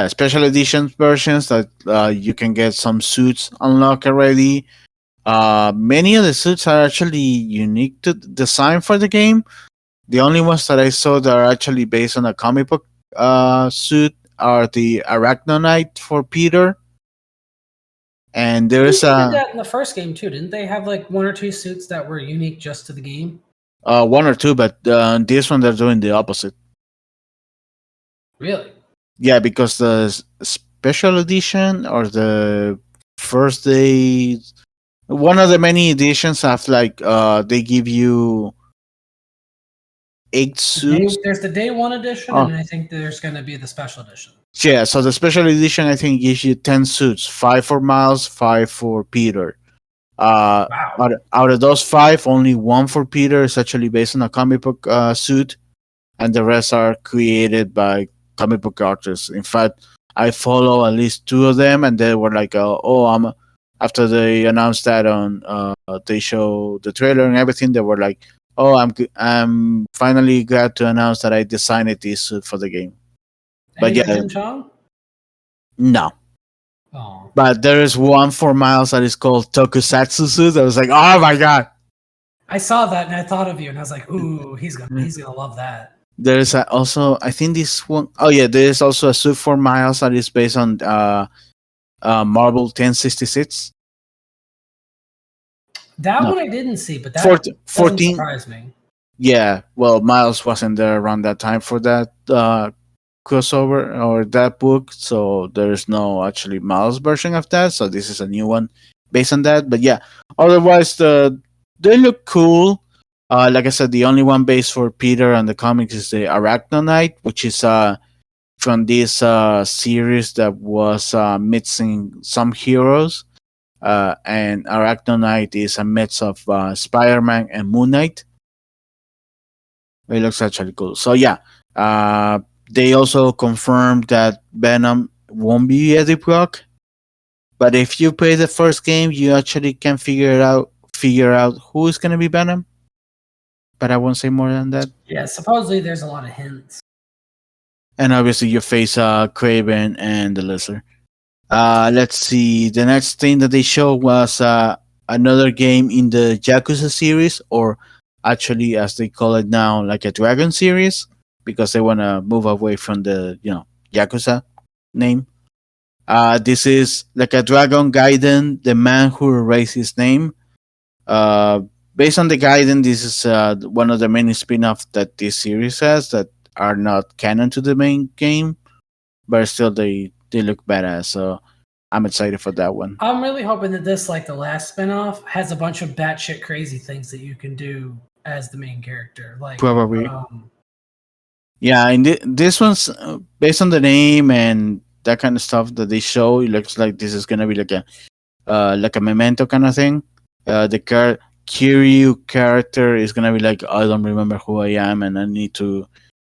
special edition versions that you can get some suits unlocked already. Many of the suits are actually unique to design for the game. The only ones that I saw that are actually based on a comic book suit are the Arachnonite for Peter. And there's did that in the first game too, didn't they have like one or two suits that were unique just to the game? One or two, but this one they're doing the opposite. Really? Yeah, because the special edition or the first day, one of the many editions have like they give you 8 suits. There's the day one edition, and I think there's going to be the special edition. Yeah, so the special edition I think gives you 10 suits, 5 for Miles, 5 for Peter. Wow. Out of those 5, only 1 for Peter is actually based on a comic book suit, and the rest are created by comic book artists. In fact, I follow at least 2 of them, and they were like, after they announced that on, they show the trailer and everything, they were like, I'm finally glad to announce that I designed this suit for the game. But yeah, no. Oh. But there is one for Miles that is called Tokusatsu suit. I was like, oh my god! I saw that and I thought of you, and I was like, ooh, he's gonna love that. There is also, I think this one, there is also a suit for Miles that is based on Marvel 1066. That one I didn't see, but that 14 surprised me. Yeah, well, Miles wasn't there around that time for that crossover or that book, so there is no actually Miles version of that. So this is a new one based on that. But yeah, otherwise they look cool. Like I said, the only one based for Peter on the comics is the Arachnonite, which is from this series that was mixing some heroes. And Arachnonite is a mix of Spider-Man and Moon Knight. It looks actually cool. So yeah, they also confirmed that Venom won't be Eddie Brock. But if you play the first game, you actually can figure out who is gonna be Venom. But I won't say more than that. Yeah, supposedly there's a lot of hints. And obviously you face Kraven and the Lizard. Let's see. The next thing that they showed was another game in the Yakuza series, or actually, as they call it now, like a Dragon series, because they want to move away from the Yakuza name. This is like a Dragon Gaiden, the man who erased his name. Uh, Based on the Gaiden, this is one of the many spin-offs that this series has that are not canon to the main game, but still they look badass. So I'm excited for that one. I'm really hoping that this, like the last spinoff, has a bunch of batshit crazy things that you can do as the main character. Like, Probably. Yeah, and this one's based on the name and that kind of stuff that they show. It looks like this is gonna be like a memento kind of thing. The Kiryu character is gonna be like, I don't remember who I am, and I need to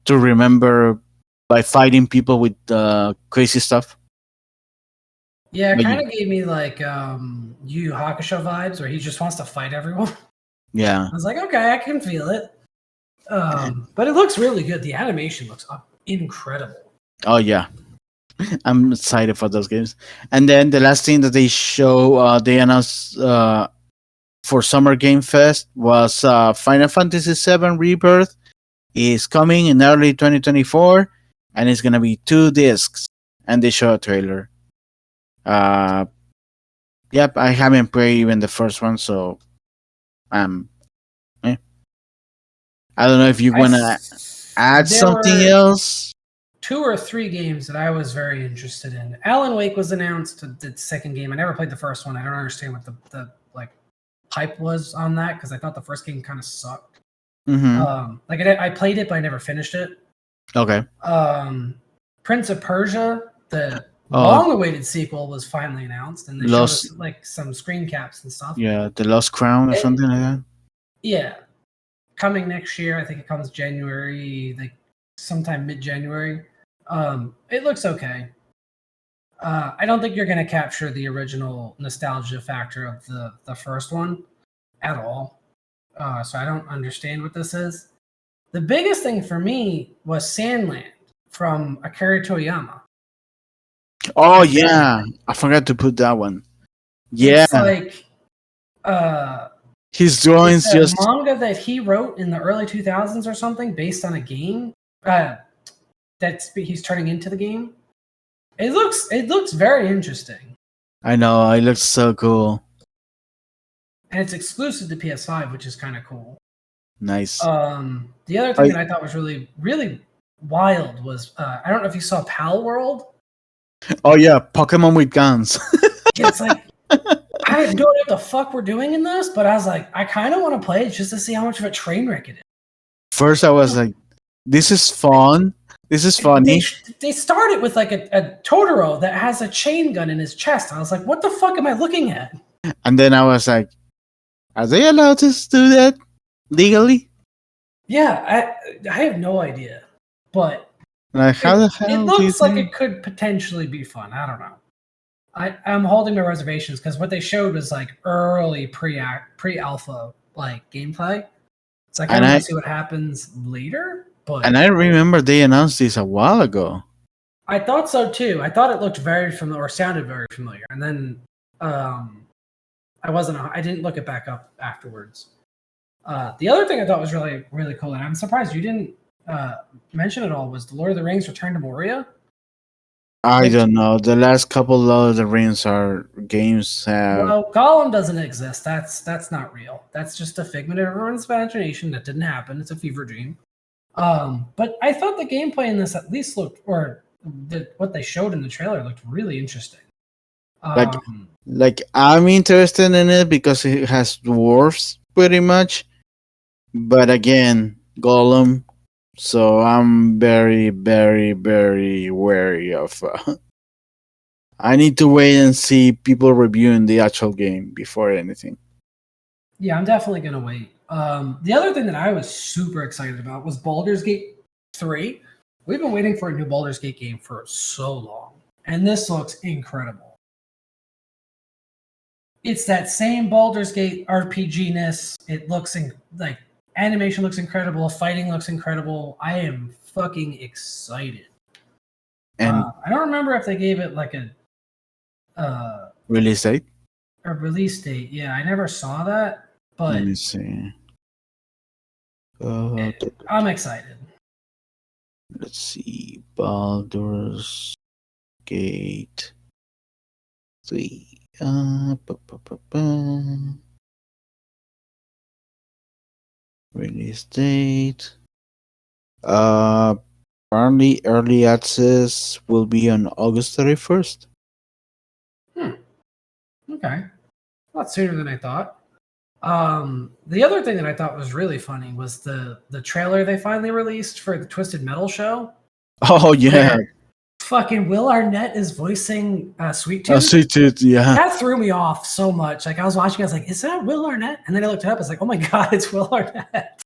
remember by fighting people with crazy stuff. yeah, it But kind of gave me like Yu Yu Hakusho vibes, where he just wants to fight everyone. yeah, I was like, okay, I can feel it. But it looks really good. The animation looks incredible. oh yeah, I'm excited for those games. And then the last thing that they announced for Summer Game Fest was Final Fantasy VII Rebirth is coming in early 2024, and it's gonna be 2 discs. And they show a trailer. Uh, yep, I haven't played even the first one, so eh. I don't know if you wanna add There something were else. 2 or 3 games that I was very interested in. Alan Wake was announced, the second game. I never played the first one. I don't understand what the like hype was on that, because I thought the first game kind of sucked. Mm-hmm. Like I played it, but I never finished it. Okay. Prince of Persia, the Oh, long-awaited sequel, was finally announced, and they showed us Lost. like some screen caps and stuff. Yeah, the Lost Crown or It- something like that. yeah, coming next year. I think it comes January, like sometime mid-January. It looks okay. I don't think you're going to capture the original nostalgia factor of the first one at all. So I don't understand what this is. The biggest thing for me was Sandland from Akira Toriyama. Oh And yeah, I forgot to put that one. Yeah, it's like his it's drawings a just. manga that he wrote in the early 2000s or something, based on a game he's turning into the game. It looks very interesting, I know, it looks so cool. and it's exclusive to PS5, which is kind of cool. Nice. The other thing that I thought was really really wild was I don't know if you saw Pal World. Oh yeah, Pokemon with guns. It's like I have no idea what the fuck we're doing in this, but I was like, I kind of want to play it just to see how much of a train wreck it is. First, I was like, "This is fun. This is funny." They started with like a Totoro that has a chain gun in his chest. I was like, what the fuck am I looking at? And then I was like, "Are they allowed to do that legally? Yeah, I have no idea, but Like, how the it hell do you looks like think?" it could potentially be fun. I don't know. I'm holding my reservations because what they showed was like early pre-alpha like gameplay. It's like I And want I to see what happens later, but and I remember they announced this a while ago. I thought so too. I thought it looked very familiar or sounded very familiar, and then I didn't look it back up afterwards. The other thing I thought was really really cool, and I'm surprised you didn't mention it all, was the Lord of the Rings: Return to Moria. I Which, don't know. The last couple of the Rings are games have. well, Gollum doesn't exist. That's not real. That's just a figment of everyone's imagination. That didn't happen. It's a fever dream. But I thought the gameplay in this at least looked, or what they showed in the trailer looked really interesting. Like Um, I'm interested in it because it has dwarfs pretty much, but again, Gollum. So I'm very, very, very wary of. I need to wait and see people reviewing the actual game before anything. yeah, I'm definitely gonna wait. The other thing that I was super excited about was Baldur's Gate 3. We've been waiting for a new Baldur's Gate game for so long, and this looks incredible. It's that same Baldur's Gate RPG-ness. It looks like animation looks incredible, fighting looks incredible. I am fucking excited. And I don't remember if they gave it like release date. a release date. Yeah, I never saw that, Let but me see. I'm excited. Let's see. Baldur's Gate see. Release date. Uh, Apparently, early access will be on August 31st. Hmm. Okay. A lot sooner than I thought. The other thing that I thought was really funny was the trailer they finally released for the Twisted Metal show, Oh yeah, where fucking Will Arnett is voicing Sweet Tooth. Sweet Tooth. Yeah, That threw me off so much. Like I was watching, I was like, "Is that Will Arnett?" And then I looked it up. I was like, "Oh my god, it's Will Arnett!"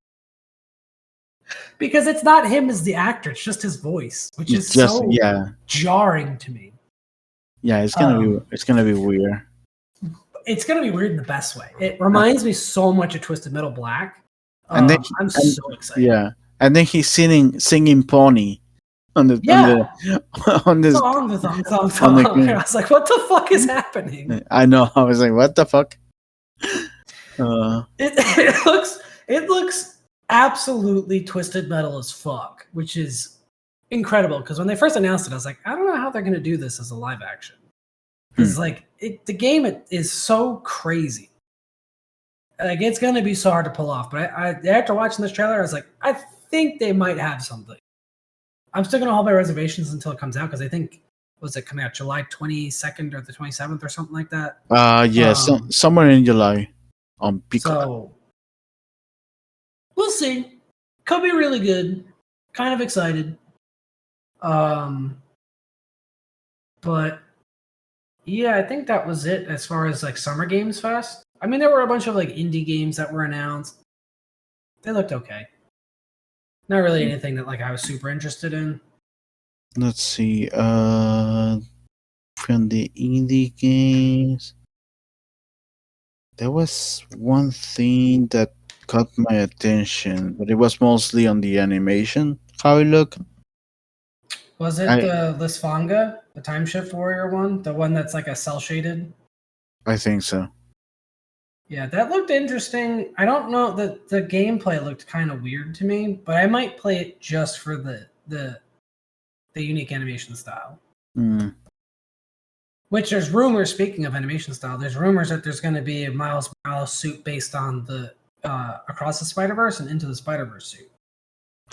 Because it's not him as the actor; it's just his voice, which it's is just so jarring to me. yeah. It's gonna be weird. It's gonna be weird in the best way. It reminds me so much of Twisted Metal Black. And then I'm and so excited. yeah, and then he's singing Pony Yeah, on this the song. on the I was like, "What the fuck is happening?" I know. I was like, what the fuck? Uh, It looks absolutely Twisted Metal as fuck, which is incredible. Because when they first announced it, I was like, I don't know how they're gonna do this as a live action. Because like the game is so crazy. Like it's gonna be so hard to pull off. But I after watching this trailer, I was like, I think they might have something. I'm still gonna hold my reservations until it comes out because I think was it coming out July 22nd or the 27th or something like that. yeah, somewhere in July on Pico. So we'll see. Could be really good. Kind of excited. But yeah, I think that was it as far as like Summer Games Fest. I mean, there were a bunch of like indie games that were announced. They looked okay. Not really anything that like I was super interested in. Let's see. From the indie games, there was one thing that caught my attention, but it was mostly on the animation. How it looked. Was it I the Lisfanga, the Time Shift Warrior one? The one that's like a cell shaded? I think so. Yeah, that looked interesting. I don't know the gameplay looked kind of weird to me, but I might play it just for the unique animation style. Mm. Which there's rumors. Speaking of animation style, there's rumors that there's going to be a Miles Morales suit based on the Across the Spider Verse and Into the Spider Verse suit.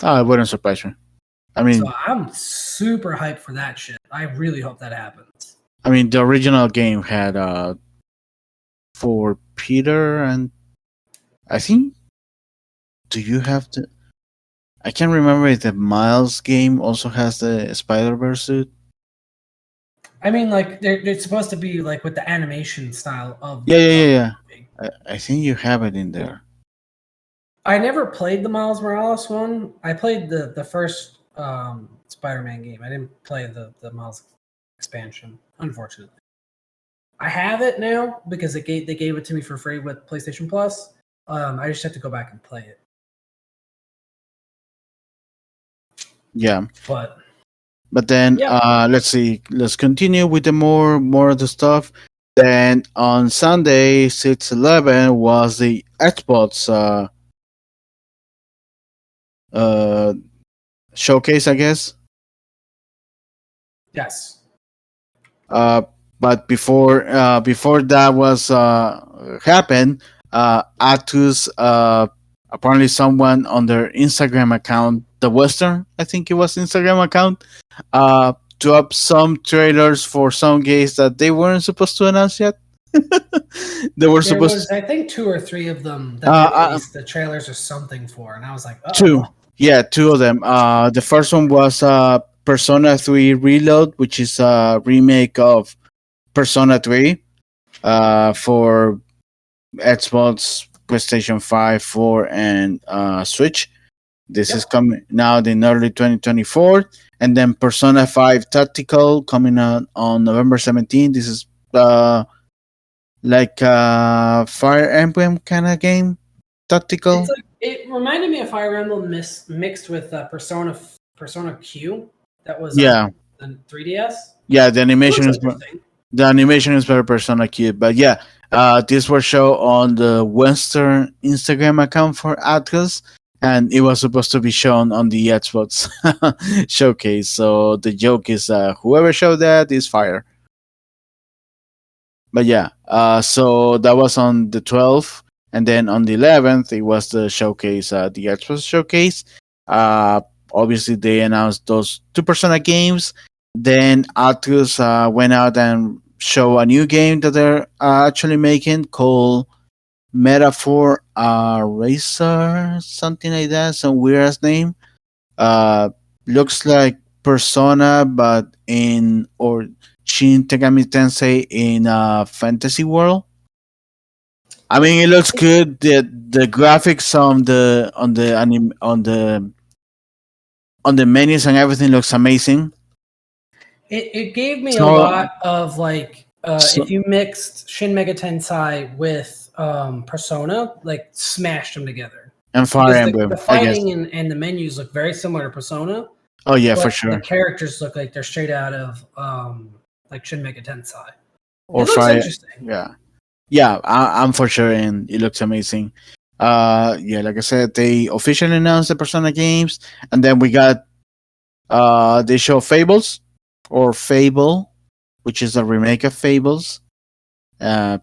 Oh, it wouldn't surprise me. I mean, so I'm super hyped for that shit. I really hope that happens. I mean, the original game had for Peter and I think. Do you have the? I can't remember if the Miles game also has the Spider Verse suit. I mean, like they're supposed to be like with the animation style of Yeah. I think you have it in there. I never played the Miles Morales one. I played the first Spider-Man game. I didn't play the Miles expansion, unfortunately. I have it now because they gave it to me for free with PlayStation Plus. I just have to go back and play it. Yeah. But then let's see. Let's continue with the more of the stuff. Then on Sunday, 6/11 was the Xbox showcase, I guess. Yes. But before that was happened, Atus apparently someone on their Instagram account, the Western, I think it was Instagram account, dropped some trailers for some games that they weren't supposed to announce yet. There was, I think, 2 or 3 of them that they released the trailers or something for, and I was like, two of them. The first one was Persona 3 Reload, which is a remake of Persona 3 for Xbox, PlayStation 5, 4, and Switch. This is coming now in early 2024. And then Persona 5 Tactical coming out on November 17th. This is like a Fire Emblem kind of game. Tactical. It reminded me of Fire Emblem mixed with Persona Q. That was the 3DS. Yeah, the animation is very Persona Q. But yeah, this was shown on the Western Instagram account for Atlas, and it was supposed to be shown on the Xbox showcase. So the joke is, whoever showed that is fire. But yeah, so that was on the 12th, and then on the 11th it was the showcase, the Xbox showcase. Uh, Obviously they announced those two Persona games. Then Atlus went out and show a new game that they're actually making called Metaphor Racer, something like that, some weird ass name. Uh, Looks like Persona, but in or Shin Tegami Tensei in a fantasy world. I mean, it looks good. The graphics on the menus and everything looks amazing. It gave me a So, lot of like so if you mixed Shin Mega Tensei with Persona, like smashed them together. and Fire Because the Emblem, I guess. fighting and the menus look very similar to Persona, Oh yeah, for but the sure. characters look like they're straight out of like Shin Mega Tensei. Or It looks Fire, interesting. yeah, yeah. I'm for sure, and it looks amazing. Yeah, like I said, they officially announced the Persona games, and then we got they show Fables or Fable, which is a remake of Fables. Uh,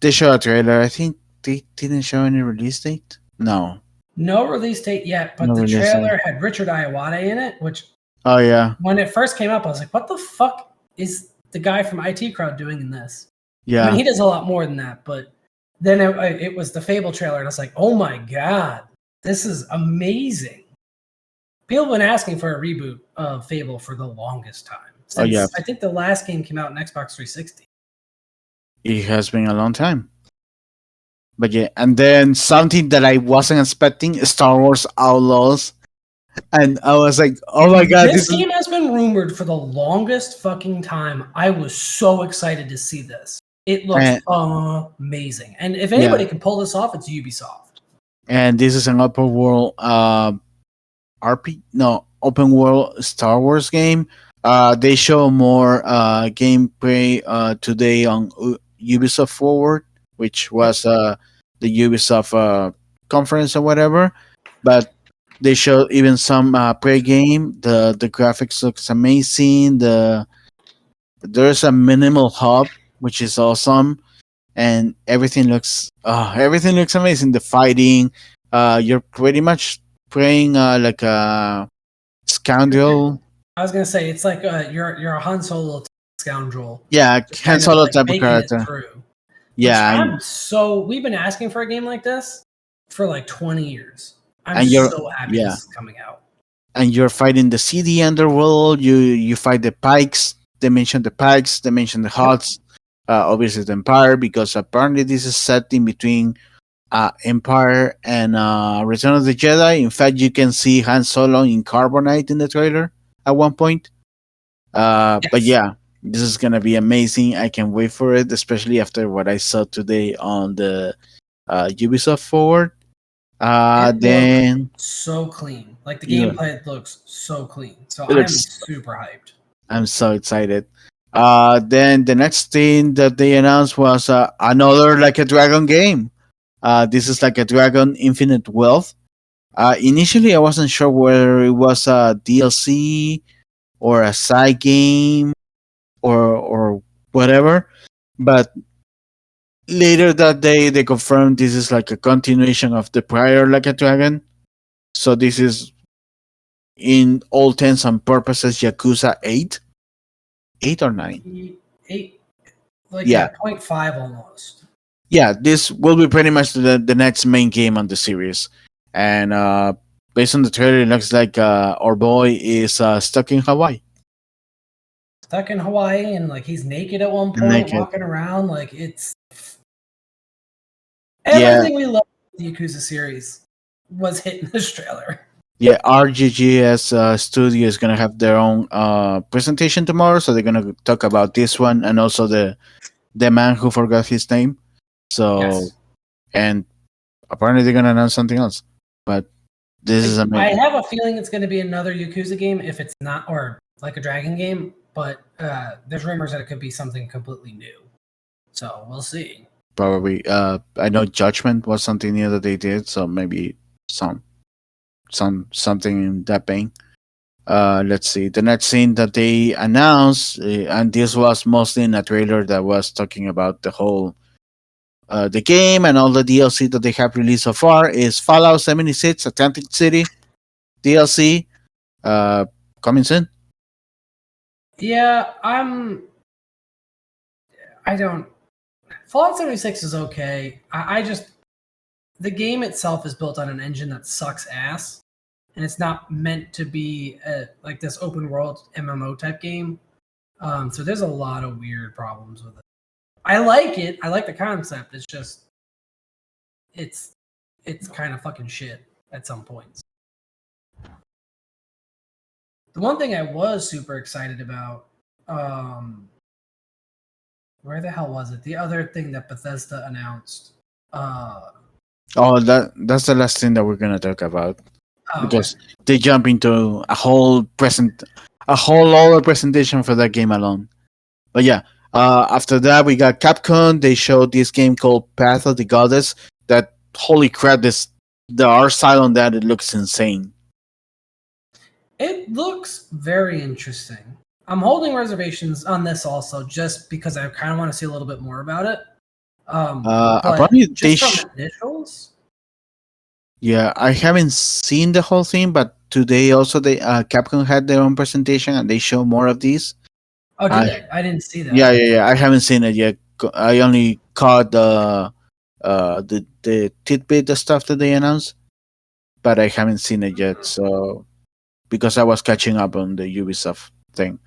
they show a trailer. I think they didn't show any release date. No, No release date yet, but no the release date. trailer had Richard Iwata in it, which Oh yeah, when it first came up, I was like, what the fuck is the guy from IT Crowd doing in this? I yeah, mean, he does a lot more than that, but then it was the Fable trailer, and I was like, oh my god, this is amazing. People have been asking for a reboot of Fable for the longest time. oh yeah. I think the last game came out on Xbox 360. It has been a long time. But yeah, and then something that I wasn't expecting: Star Wars Outlaws, and I was like, "Oh my god, This this is game has been rumored for the longest fucking time. I was so excited to see this. It looks amazing. And if anybody can pull this off, it's Ubisoft. and this is an open world open world Star Wars game. They show more gameplay today on Ubisoft Forward, which was the Ubisoft conference or whatever. But they show even some pre-game. The graphics looks amazing. There's a minimal hub, which is awesome, and everything looks amazing. The fighting, you're pretty much playing like a scoundrel. I was gonna say it's like you're a Han Solo scoundrel. Yeah, Just Han kind of Solo like type of making it character. through. Yeah, We've been asking for a game like this for like 20 years. I'm and you're so happy yeah, this is coming out. and you're fighting the city underworld. You fight the Pikes. They mentioned the Pikes. They mentioned the Huts. Obviously the Empire, because apparently this is set in between Empire and Return of the Jedi. In fact, you can see Han Solo in carbonite in the trailer at one point. But yeah, this is gonna be amazing. I can wait for it, especially after what I saw today on the Ubisoft Forward. Then So clean. Like the yeah, gameplay looks so clean. So it I'm looks. super hyped. I'm so excited. Then the next thing that they announced was another like a dragon game. This is like a Dragon Infinite Wealth. Initially, I wasn't sure whether it was a DLC or a side game or whatever, but later that day they confirmed this is like a continuation of the prior Like a Dragon. So this is, in all intents and purposes, Yakuza 8, 8 or 9. 8, like Yeah, 0.5 almost. yeah. This will be pretty much the next main game on the series, and based on the trailer, it looks like our boy is stuck in Hawaii. Stuck in Hawaii and like he's naked at one point, Naked. walking around. Like it's Yeah, everything we love the Yakuza series was hit in this trailer. yeah. RGGS Studio is gonna have their own presentation tomorrow, so they're gonna talk about this one and also the man who forgot his name. So Yes. and apparently they're gonna announce something else. But this is I amazing. have a feeling it's going to be another Yakuza game if it's not, or like a Dragon game. But there's rumors that it could be something completely new. So we'll see. Probably. I know Judgment was something new that they did, so maybe something in that vein. Let's see. The next thing that they announced, and this was mostly in a trailer that was talking about the game and all the DLC that they have released so far, is Fallout 76 Atlantic City DLC coming soon. Yeah, I don't. Fallout 76 is okay. I just the game itself is built on an engine that sucks ass, and it's not meant to be like this open world MMO type game. So there's a lot of weird problems with it. I like it. I like the concept. It's just it's kind of fucking shit at some points. The one thing I was super excited about, where the hell was it? The other thing that Bethesda announced. That's the last thing that we're gonna talk about because Okay. they jump into a whole other presentation for that game alone. But yeah, after that we got Capcom. They showed this game called Path of the Goddess. That holy crap! The art style on that, it looks insane. It looks very interesting. I'm holding reservations on this also, just because I kind of want to see a little bit more about it. But Apparently they just from initials, yeah, I haven't seen the whole thing, but today also they Capcom had their own presentation and they show more of these. oh, did I they? I didn't see Yeah, that. yeah, yeah. I haven't seen it yet. I only caught the tidbit the stuff that they announced, but I haven't seen it yet. So because I was catching up on the Ubisoft thing.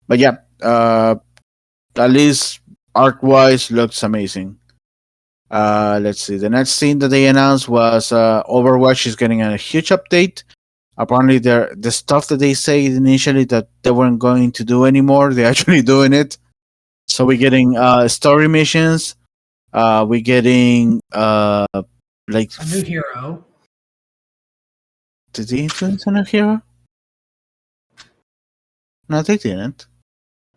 But yeah, at least art wise looks amazing. Let's see. The next thing that they announced was Overwatch is getting a huge update. Apparently, the stuff that they say initially that they weren't going to do anymore, they're actually doing it. So we're getting story missions. We're getting like A new hero. did they influence on a hero? No, they didn't.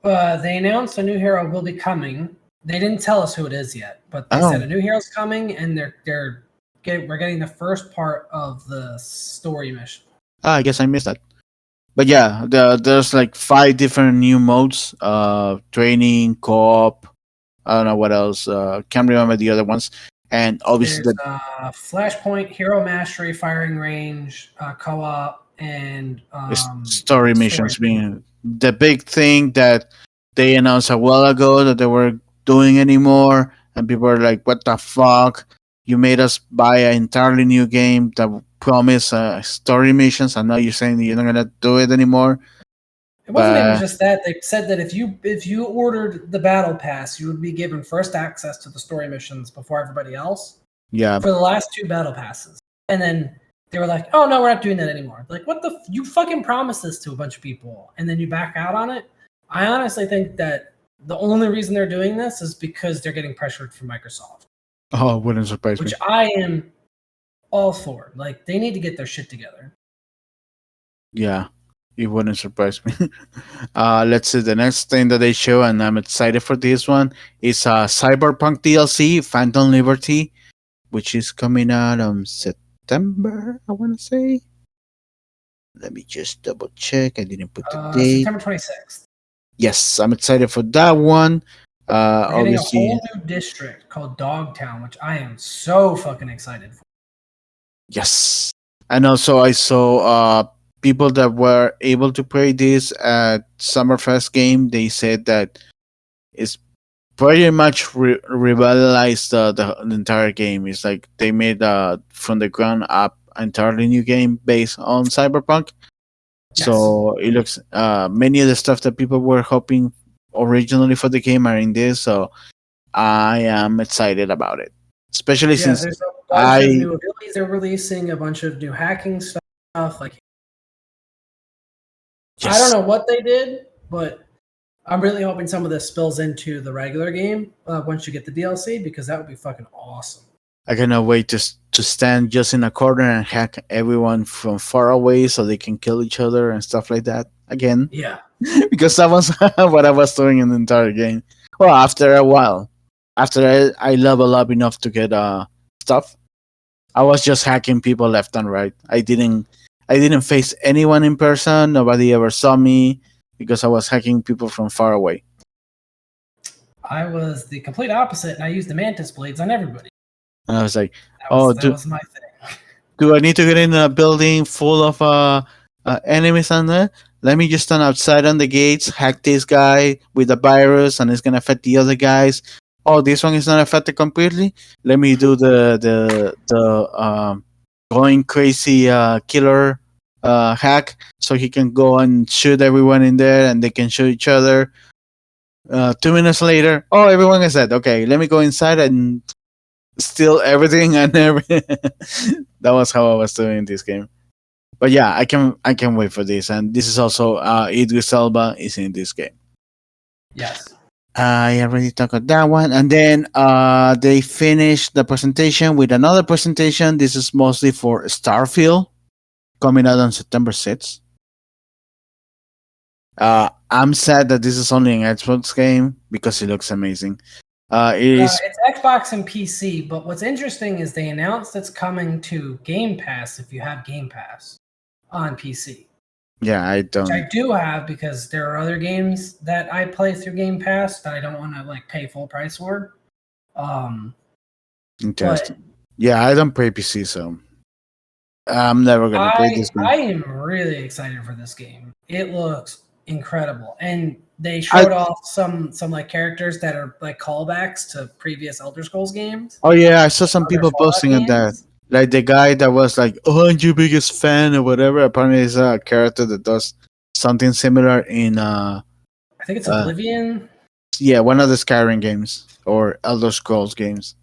They announced a new hero will be coming. They didn't tell us who it is yet, but they said a new hero's coming, and we're getting the first part of the story mission. I guess I missed that. But yeah, there's like 5 different new modes: training, co-op. I don't know what else. Can't remember the other ones. And obviously, There's Flashpoint, Hero Mastery, Firing Range, Co-op, and story missions being the big thing that they announced a while ago that they were doing anymore, and people are like, "What the fuck? You made us buy an entirely new game that promised story missions, and now you're saying you're not gonna do it anymore." It wasn't even just that. They said that if you ordered the battle pass, you would be given first access to the story missions before everybody else. Yeah, For the last 2 battle passes, and then they were like, "Oh no, we're not doing that anymore." Like, what the? You fucking promised this to a bunch of people, and then you back out on it. I honestly think that the only reason they're doing this is because they're getting pressured from Microsoft, oh, wouldn't surprise me. which I am all for. Like, they need to get their shit together. Yeah, it wouldn't surprise me. Let's see. The next thing that they show, and I'm excited for this one, is Cyberpunk DLC, Phantom Liberty, which is coming out on September, I want to say. Let me just double check. I didn't put the date. September 26th. Yes, I'm excited for that one. We're getting a Obviously, whole new district called Dogtown, which I am so fucking excited for. yes. And also, I saw people that were able to play this at Summerfest game. They said that it's pretty much revitalized the entire game. It's like they made from the ground up entirely new game based on Cyberpunk. Yes. So it looks many of the stuff that people were hoping originally for the game are in this. So I am excited about it, especially since there's a bunch of new abilities they're releasing, a bunch of new hacking stuff. Like, yes. I don't know what they did, but I'm really hoping some of this spills into the regular game once you get the DLC, because that would be fucking awesome. I cannot wait to stand just in a corner and hack everyone from far away so they can kill each other and stuff like that again. Yeah. Because that was what I was doing in the entire game. Well, after a while, after I level up enough to get stuff, I was just hacking people left and right. I didn't I didn't face anyone in person. Nobody ever saw me because I was hacking people from far away. I was the complete opposite, and I used the mantis blades on everybody. And I was like, That was my thing. do I need to get in a building full of enemies on there? Let me just stand outside on the gates, hack this guy with the virus, and it's gonna affect the other guys. Oh, this one is not affected completely. Let me do the going crazy killer hack, so he can go and shoot everyone in there, and they can shoot each other. 2 minutes later, oh, everyone is dead. Okay, let me go inside and steal everything and that was how I was doing this game. But yeah, I can wait for this, and this is also Idris Elba is in this game. Yes. I already talked about that one, and then they finished the presentation with another presentation. This is mostly for Starfield, coming out on September 6th. I'm sad that this is only an Xbox game because it looks amazing. It's Xbox and PC, but what's interesting is they announced it's coming to Game Pass if you have Game Pass on PC. Yeah, I don't. Which I do have because there are other games that I play through Game Pass that I don't want to like pay full price for. Interesting. Yeah, I don't play PC, so I'm never gonna play this game. I am really excited for this game. It looks incredible, and they showed off some like characters that are like callbacks to previous Elder Scrolls games. Oh yeah, I saw some people posting on that. Like the guy that was like, "Oh, I'm your biggest fan" or whatever. Apparently, is a character that does something similar in. I think it's Oblivion. Yeah, one of the Skyrim games or Elder Scrolls games,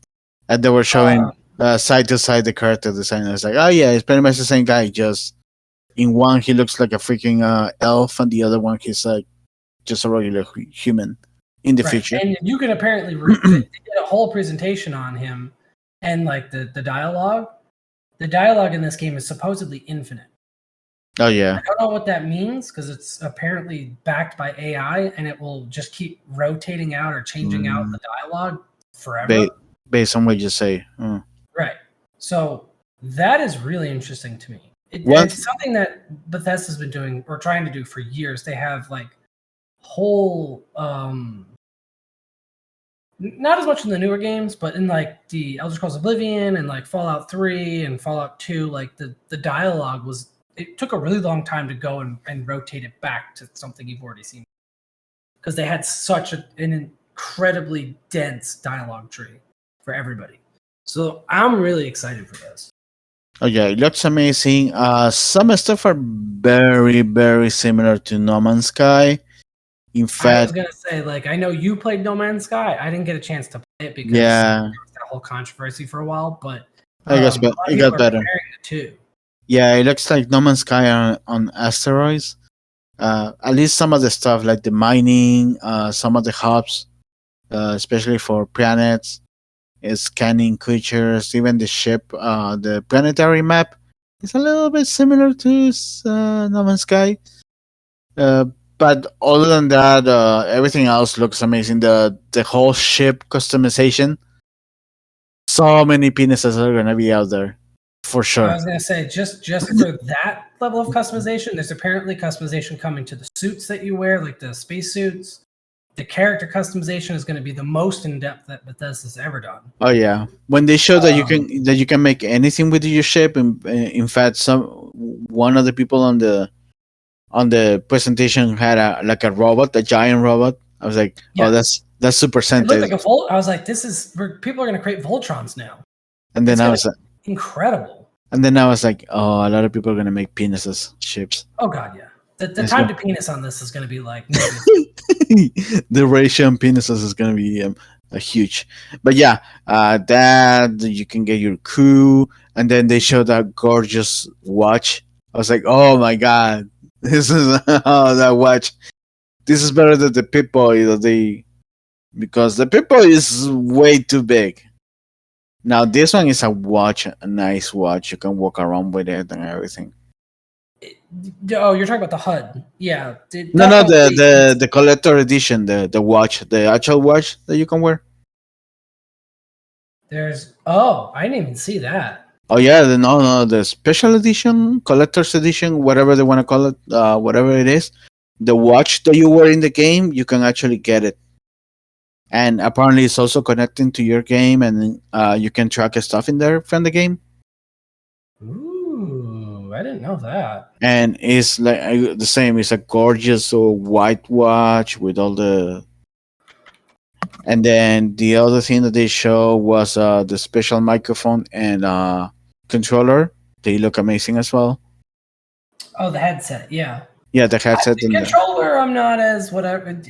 and they were showing side to side the character design. I was like, "Oh yeah, it's pretty much the same guy. Just in one, he looks like a freaking elf, and the other one, he's like just a regular human." In the future, and you can apparently they did a whole presentation on him. And like the dialogue in this game is supposedly infinite. Oh yeah. I don't know what that means because it's apparently backed by AI and it will just keep rotating out or changing out the dialogue forever. Based on what you say. Right. So that is really interesting to me. It's something that Bethesda's been doing or trying to do for years. They have like whole not as much in the newer games, but in like the Elder Scrolls Oblivion and like Fallout 3 and Fallout 2, like the dialogue it took a really long time to go and rotate it back to something you've already seen. Because they had such an incredibly dense dialogue tree for everybody. So I'm really excited for this. Oh yeah, it looks amazing. Some stuff are very, very similar to No Man's Sky. In fact, I was gonna say, like, I know you played No Man's Sky. I didn't get a chance to play it because there was that whole controversy for a while. But I guess, but it got better. Too. Yeah, it looks like No Man's Sky on asteroids. At least some of the stuff, like the mining, some of the hubs, especially for planets, scanning creatures, even the ship, the planetary map is a little bit similar to No Man's Sky. But other than that, everything else looks amazing. The whole ship customization. So many penises are gonna be out there, for sure. I was gonna say just for that level of customization, there's apparently customization coming to the suits that you wear, like the space suits. The character customization is going to be the most in depth that Bethesda's ever done. Oh yeah, when they show that you can make anything with your ship, in fact, one of the people on the presentation had a robot, a giant robot. I was like, oh, that's Super Sentai. It looked like a I was like, this is where people are going to create Voltrons now. And then I was like, incredible. And then I was like, oh, a lot of people are going to make penises ships. Oh god, yeah. The time to penis on this is going to be like the ratio on penises is going to be a huge. But yeah, that you can get your crew, and then they showed that gorgeous watch. I was like, oh my god, this is that watch. This is better than the Pip-Boy because the Pip-Boy is way too big. Now this one is a watch, a nice watch. You can walk around with it and everything. Oh, you're talking about the HUD, yeah. No, the collector edition, the watch, the actual watch that you can wear. I didn't even see that. Oh yeah, the special edition, collector's edition, whatever they want to call it, whatever it is. The watch that you wear in the game, you can actually get it, and apparently it's also connecting to your game, and you can track stuff in there from the game. Ooh, I didn't know that. And it's like the same. It's a gorgeous white watch with all the. And then the other thing that they show was the special microphone and controller. They look amazing as well. Oh, the headset, yeah. Yeah, the headset The and the, controller, I'm not as whatever.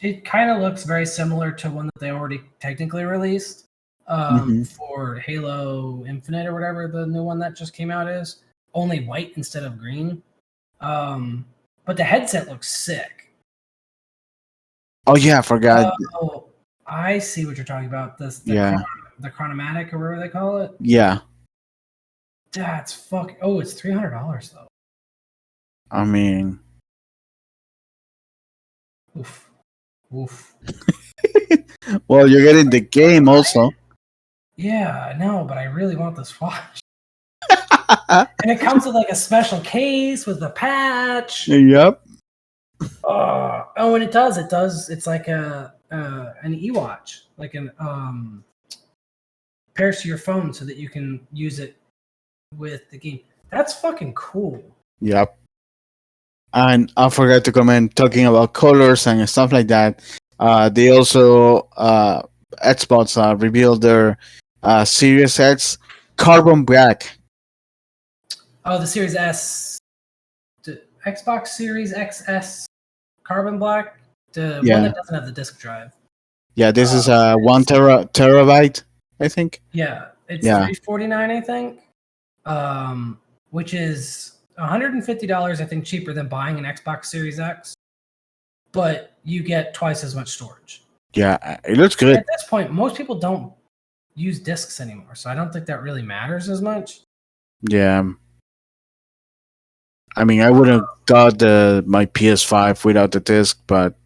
It kind of looks very similar to one that they already technically released Mhm. for Halo Infinite or whatever the new one that just came out is. Only white instead of green. But the headset looks sick. Oh yeah, I forgot. Oh, I see what you're talking about. Yeah, The Chronomatic or whatever they call it. yeah. That's fuck. Oh, it's $300 though. I mean, Oof, oof. well, you're getting the game also. Yeah, I know, but I really want this watch. And it comes with like a special case with a patch. Yep. Oh, and it does. It does. It's like an e-watch, like an pairs to your phone so that you can use it with the game. That's fucking cool. Yep. And I forgot to comment talking about colors and stuff like that. They also Xbox revealed their Series X carbon black. Oh, the Series S, the Xbox Series XS Carbon Black, the one Yeah, that doesn't have the disc drive. yeah. This is It's- terabyte, I think. Yeah, it's Yeah, $349, I think. Which is $150, I think, cheaper than buying an Xbox Series X, but you get twice as much storage. yeah. It looks good. At this point, most people don't use discs anymore, so I don't think that really matters as much. Yeah. I mean, I would have got my PS5 without the disc, but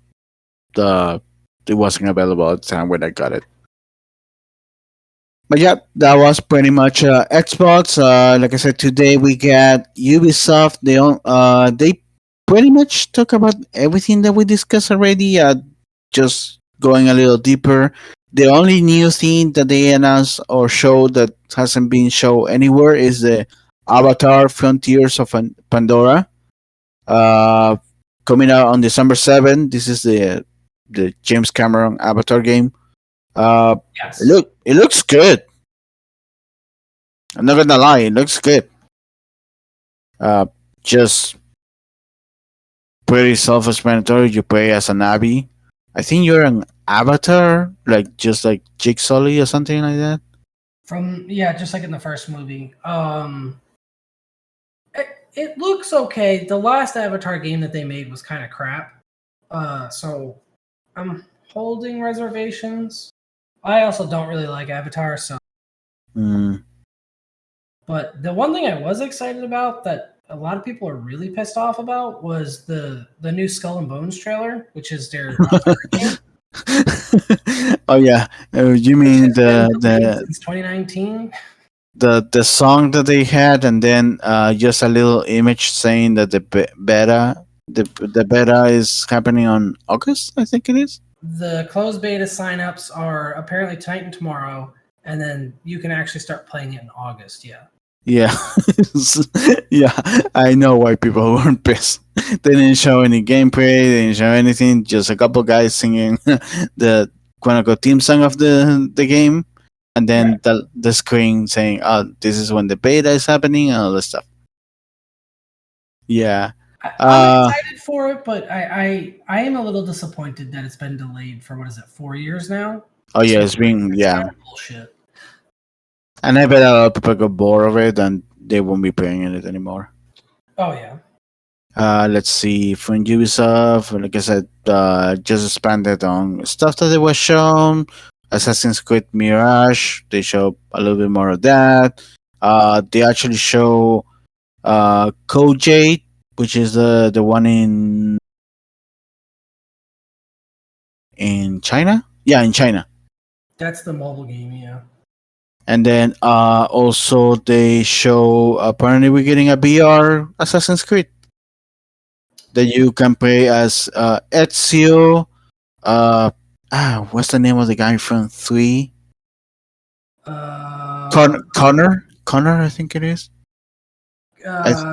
the it wasn't available at the time when I got it. But yeah, that was pretty much Xbox. Like I said, today we got Ubisoft. They pretty much talk about everything that we discussed already. Just going a little deeper. The only new thing that they announced or showed that hasn't been shown anywhere is the Avatar: Frontiers of Pandora. Uh, Coming out on December 7th. This is the James Cameron Avatar game. Uh, Yes. it looks good. I'm not gonna lie, it looks good. Uh, just pretty self-explanatory. You play as an Abby. I think you're an avatar, like just like Jigsaw or something like that. Just like in the first movie. It looks okay. The last Avatar game that they made was kind of crap. So I'm holding reservations. I also don't really like Avatar, so Mm. but the one thing I was excited about that a lot of people are really pissed off about was the new Skull and Bones trailer, which is their game. Oh yeah, you Which mean has been delayed since 2019. the song that they had, and then just a little image saying that the beta is happening on August, I think it is. The closed beta signups are apparently tonight and tomorrow, and then you can actually start playing it in August. Yeah. Yeah, yeah. I know why people weren't pissed. They didn't show any gameplay. They didn't show anything. Just a couple guys singing the quote unquote theme song of the game, and Right. then the screen saying, "Oh, this is when the beta is happening," and all this stuff. Yeah. I'm excited for it, but I am a little disappointed that it's been delayed for what is it, 4 years now? Oh yeah, So it's been it's yeah, kind of bullshit. and I bet a lot of people got bored of it, and they won't be playing it anymore. Oh yeah. Let's see, from Ubisoft, like I said, just expanded on stuff that they were shown. Assassin's Creed Mirage, they show a little bit more of that. They actually show Code Jade, which is the one in China. Yeah, in China. That's the mobile game, yeah. And then also they show apparently we're getting a VR Assassin's Creed that you can play as Ezio. Uh, what's the name of the guy from 3? Uh, Connor, I think it is. As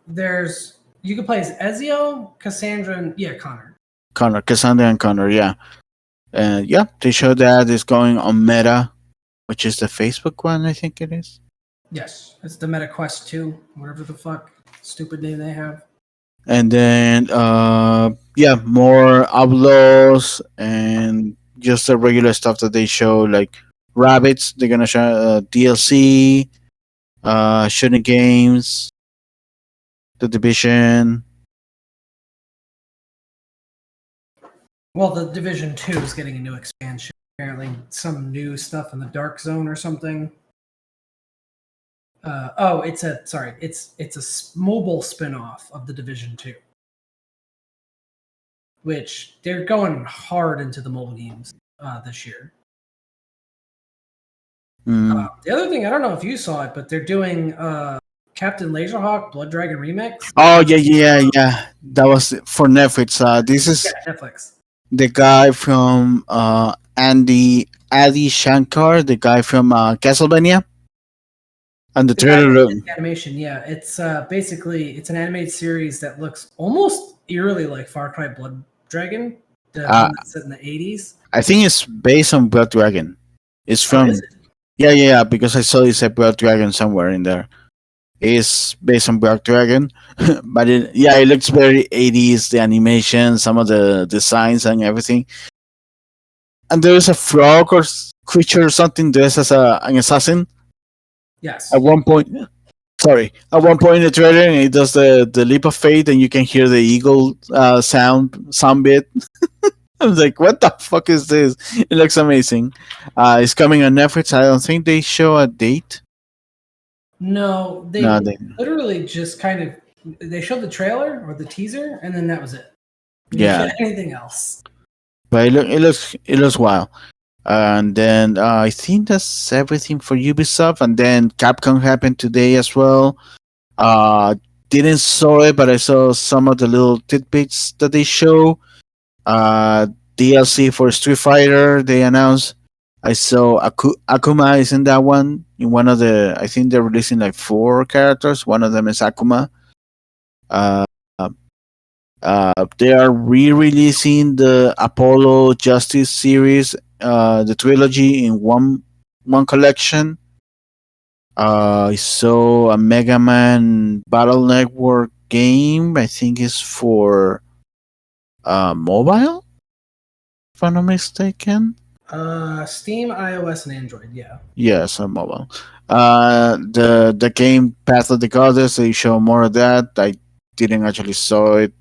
there's you can play as Ezio, Cassandra, and yeah, Connor. Connor, Cassandra and Connor, yeah. And yeah, they show that it's going on Meta, which is the Facebook one, I think it is. Yes, it's the Meta Quest 2, whatever the fuck stupid name they have. And then yeah, more outlaws and just the regular stuff that they show, like rabbits. They're gonna show DLC, shooting games, the division. Well, the Division 2 is getting a new expansion. Apparently, some new stuff in the Dark Zone or something. It's a mobile spin-off of the Division 2, which they're going hard into the mobile games this year. The other thing, I don't know if you saw it, but they're doing Captain Laserhawk Blood Dragon Remix. Oh yeah. That was for Netflix. This is Netflix. the guy from Adi Shankar, the guy from Castlevania. And the trailer animation, yeah, it's basically it's an animated series that looks almost eerily like Far Cry Blood Dragon, the one that's set in the 80s. I think it's based on Blood Dragon. It's from is it? Yeah, because I saw it's a Blood Dragon somewhere in there. It's based on Blood Dragon, but it looks very 80s. The animation, some of the designs and everything. And there is a frog or creature or something dressed as an assassin. Yes. At one point in the trailer, and it does the leap of faith, and you can hear the eagle sound bit. I was like, "What the fuck is this?" It looks amazing. It's coming on Netflix. I don't think they show a date. No, they literally just kind of they showed the trailer or the teaser, and then that was it. Anything else? But it looks wild. And then I think that's everything for Ubisoft. And then Capcom happened today as well. Didn't saw it, but I saw some of the little tidbits that they show. DLC for Street Fighter they announced. I saw Akuma is in that one. In one of the, I think they're releasing like 4 characters. One of them is Akuma. They are re-releasing the Apollo Justice series, the trilogy in one collection. I saw a Mega Man Battle Network game. I think it's for mobile, if I'm not mistaken. Steam, iOS, and Android. Yeah. Yes, on mobile. The game Path of the Goddess. They show more of that. I didn't actually saw it.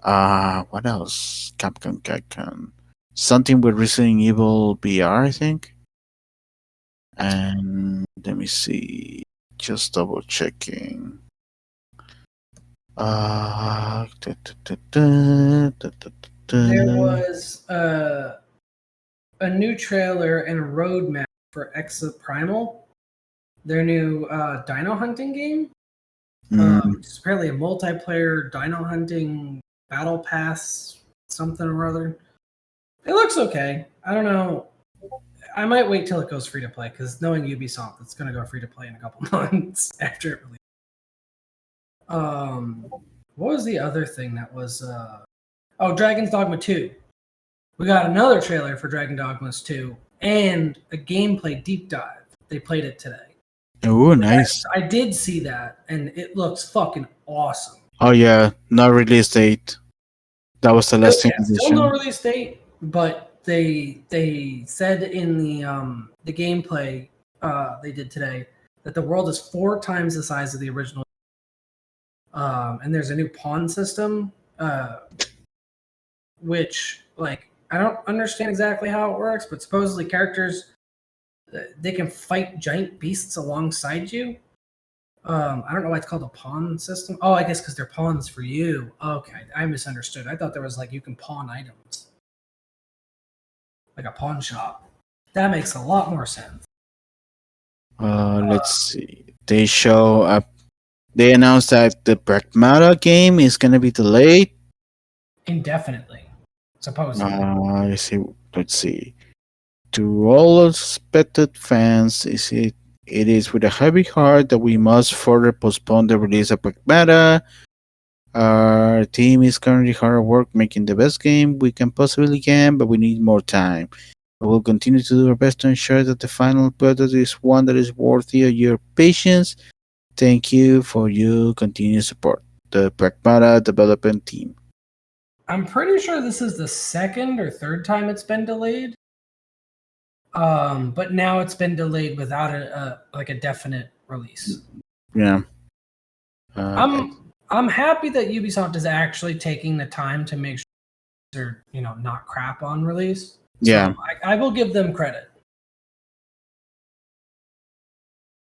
What else? Capcom. Something with Resident Evil VR, I think. And let me see. Just double checking. There was a new trailer and a roadmap for Exoprimal, their new dino hunting game. It's apparently a multiplayer dino hunting battle pass, something or other. It looks okay. I don't know. I might wait till it goes free to play because knowing Ubisoft, it's going to go free to play in a couple months after it releases. What was the other thing that was? Dragon's Dogma 2. We got another trailer for Dragon Dogma 2 and a gameplay deep dive. They played it today. Oh, nice. I did see that, and it looks fucking awesome. Oh yeah, no release date. That was the last thing. Still no release date, but they said in the gameplay they did today that the world is 4 times the size of the original. And there's a new pawn system, which I don't understand exactly how it works, but supposedly characters they can fight giant beasts alongside you. I don't know why it's called a pawn system. Oh, I guess because they're pawns for you. Okay, I misunderstood. I thought there was you can pawn items. Like a pawn shop. That makes a lot more sense. Let's see. They show up. They announced that the Pragmata game is gonna be delayed. Indefinitely, supposedly. Let's see. Let's see. To all expected fans, it is with a heavy heart that we must further postpone the release of Pragmata. Our team is currently hard at work making the best game we can possibly can, but we need more time. We will continue to do our best to ensure that the final product is one that is worthy of your patience. Thank you for your continued support. The Pragmata development team. I'm pretty sure this is the second or third time it's been delayed. But now it's been delayed without a definite release. Yeah. I'm happy that Ubisoft is actually taking the time to make sure they're not crap on release. Yeah. So I will give them credit.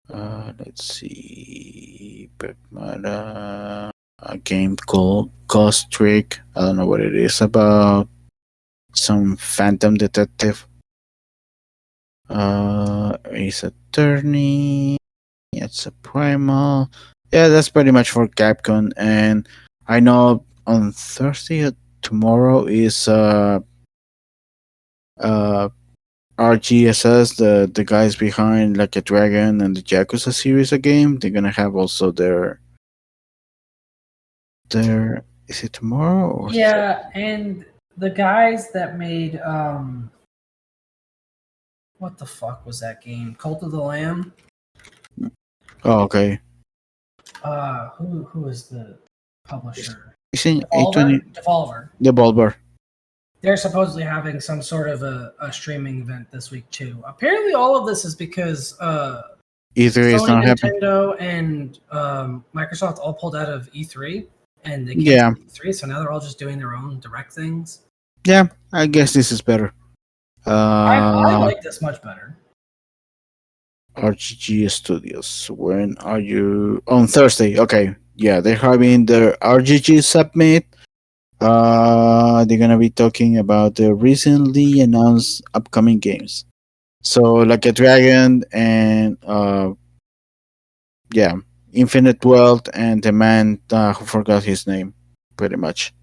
Let's see. Pragmata. A game called Ghost Trick. I don't know what it is about. Some phantom detective. Ace Attorney. It's a primal. Yeah, that's pretty much for Capcom. And I know on Thursday tomorrow is uh RGSS, the guys behind Like a Dragon and the Yakuza series of game. They're gonna have also their is it tomorrow or Yeah, and the guys that made what the fuck was that game? Cult of the Lamb. Oh, okay. Who is the publisher? It's in A20 Devolver. Devolver. They're supposedly having some sort of a streaming event this week too. Apparently, all of this is because E3 is Sony, not happening. Nintendo, and Microsoft all pulled out of E3, and they Yeah. canceled E3, so now they're all just doing their own direct things. Yeah, I guess this is better. I like this much better. RGG Studios. When are you on Thursday? Okay. Yeah, they're having their RGG Submit. They're gonna be talking about the recently announced upcoming games. So, like a Dragon and yeah, Infinite Wealth and the man who forgot his name, pretty much.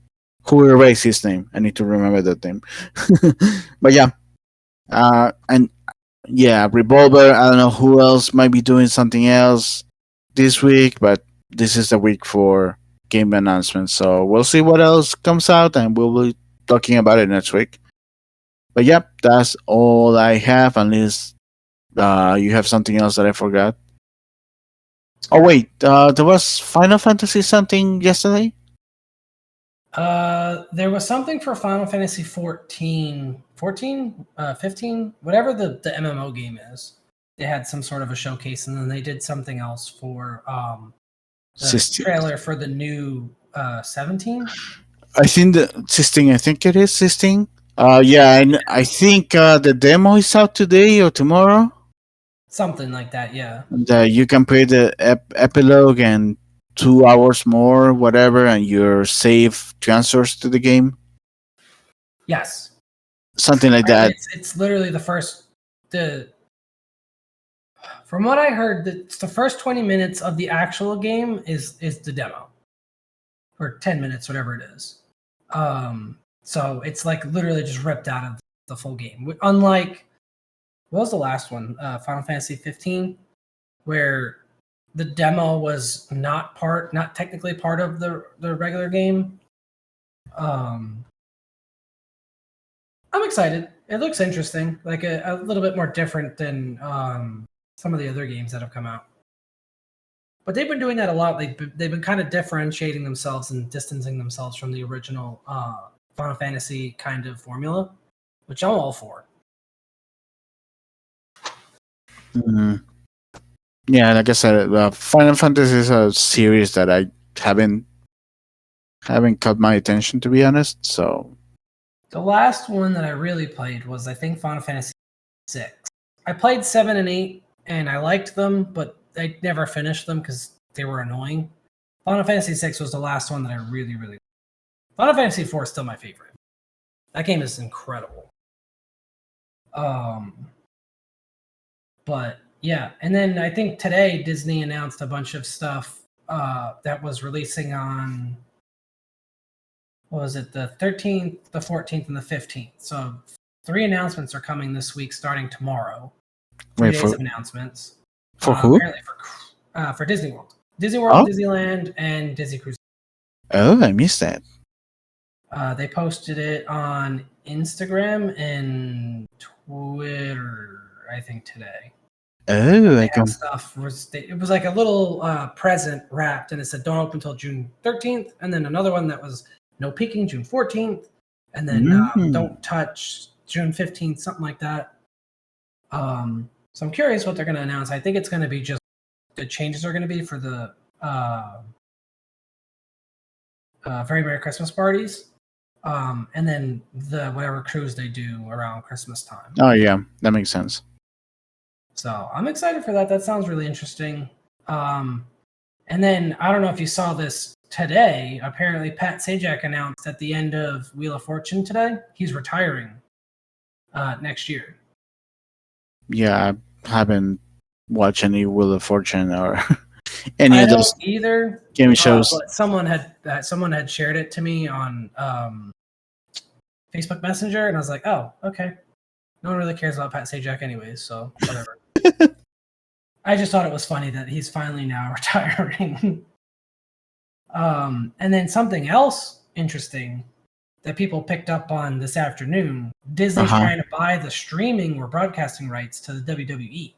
Who erased his name? I need to remember that name. But yeah, and yeah, Revolver. I don't know who else might be doing something else this week, but this is the week for game announcements. So we'll see what else comes out, and we'll be talking about it next week. But yep, that's all I have. Unless you have something else that I forgot. Oh wait, there was Final Fantasy something yesterday. There was something for Final Fantasy 14, 15, whatever the MMO game is. They had some sort of a showcase, and then they did something else for the trailer for the new 17. I think the Sisting. I think it is Sisting. Yeah, and I think the demo is out today or tomorrow. Something like that, yeah. And, you can play the epilogue and 2 hours more, whatever, and your save transfers to the game. Yes, Something like that. It's literally from what I heard, it's the first 20 minutes of the actual game is the demo, or 10 minutes, whatever it is. So it's like literally just ripped out of the full game. Unlike, what was the last one? Final Fantasy 15, where the demo was not technically part of the regular game. I'm excited. It looks interesting, like a little bit more different than some of the other games that have come out. But they've been doing that a lot. They've been kind of differentiating themselves and distancing themselves from the original Final Fantasy kind of formula, which I'm all for. Mm-hmm. Yeah, like I said, Final Fantasy is a series that I haven't caught my attention, to be honest. So the last one that I really played was, I think, Final Fantasy 6. I played 7 and 8, and I liked them, but I never finished them because they were annoying. Final Fantasy 6 was the last one that I really, really liked. Final Fantasy 4 is still my favorite. That game is incredible. But Yeah, and then I think today Disney announced a bunch of stuff that was releasing on, what was it, the 13th, the 14th, and the 15th. So 3 announcements are coming this week, starting tomorrow. 3 Wait, days of announcements. for who? Apparently for Disney World, Oh, Disneyland, and Disney Cruise. oh, I missed that. They posted it on Instagram and Twitter, I think, today. Oh, I They come. had stuff. It was like a little present wrapped, and it said "Don't open until June 13th," and then another one that was "No peeking" June 14th, and then "Don't touch" June 15th, something like that. So I'm curious what they're going to announce. I think it's going to be just the changes are going to be for the Very Merry Christmas parties, and then the whatever cruise they do around Christmas time. Oh yeah, that makes sense. So I'm excited for that. That sounds really interesting. And then I don't know if you saw this today. Apparently, Pat Sajak announced at the end of Wheel of Fortune today he's retiring next year. Yeah, I haven't watched any Wheel of Fortune or any I of don't those either. game shows. But someone had shared it to me on Facebook Messenger, and I was like, oh, okay. No one really cares about Pat Sajak anyways, so whatever. I just thought it was funny that he's finally now retiring. And then something else interesting that people picked up on this afternoon: Disney's trying to buy the streaming or broadcasting rights to the WWE.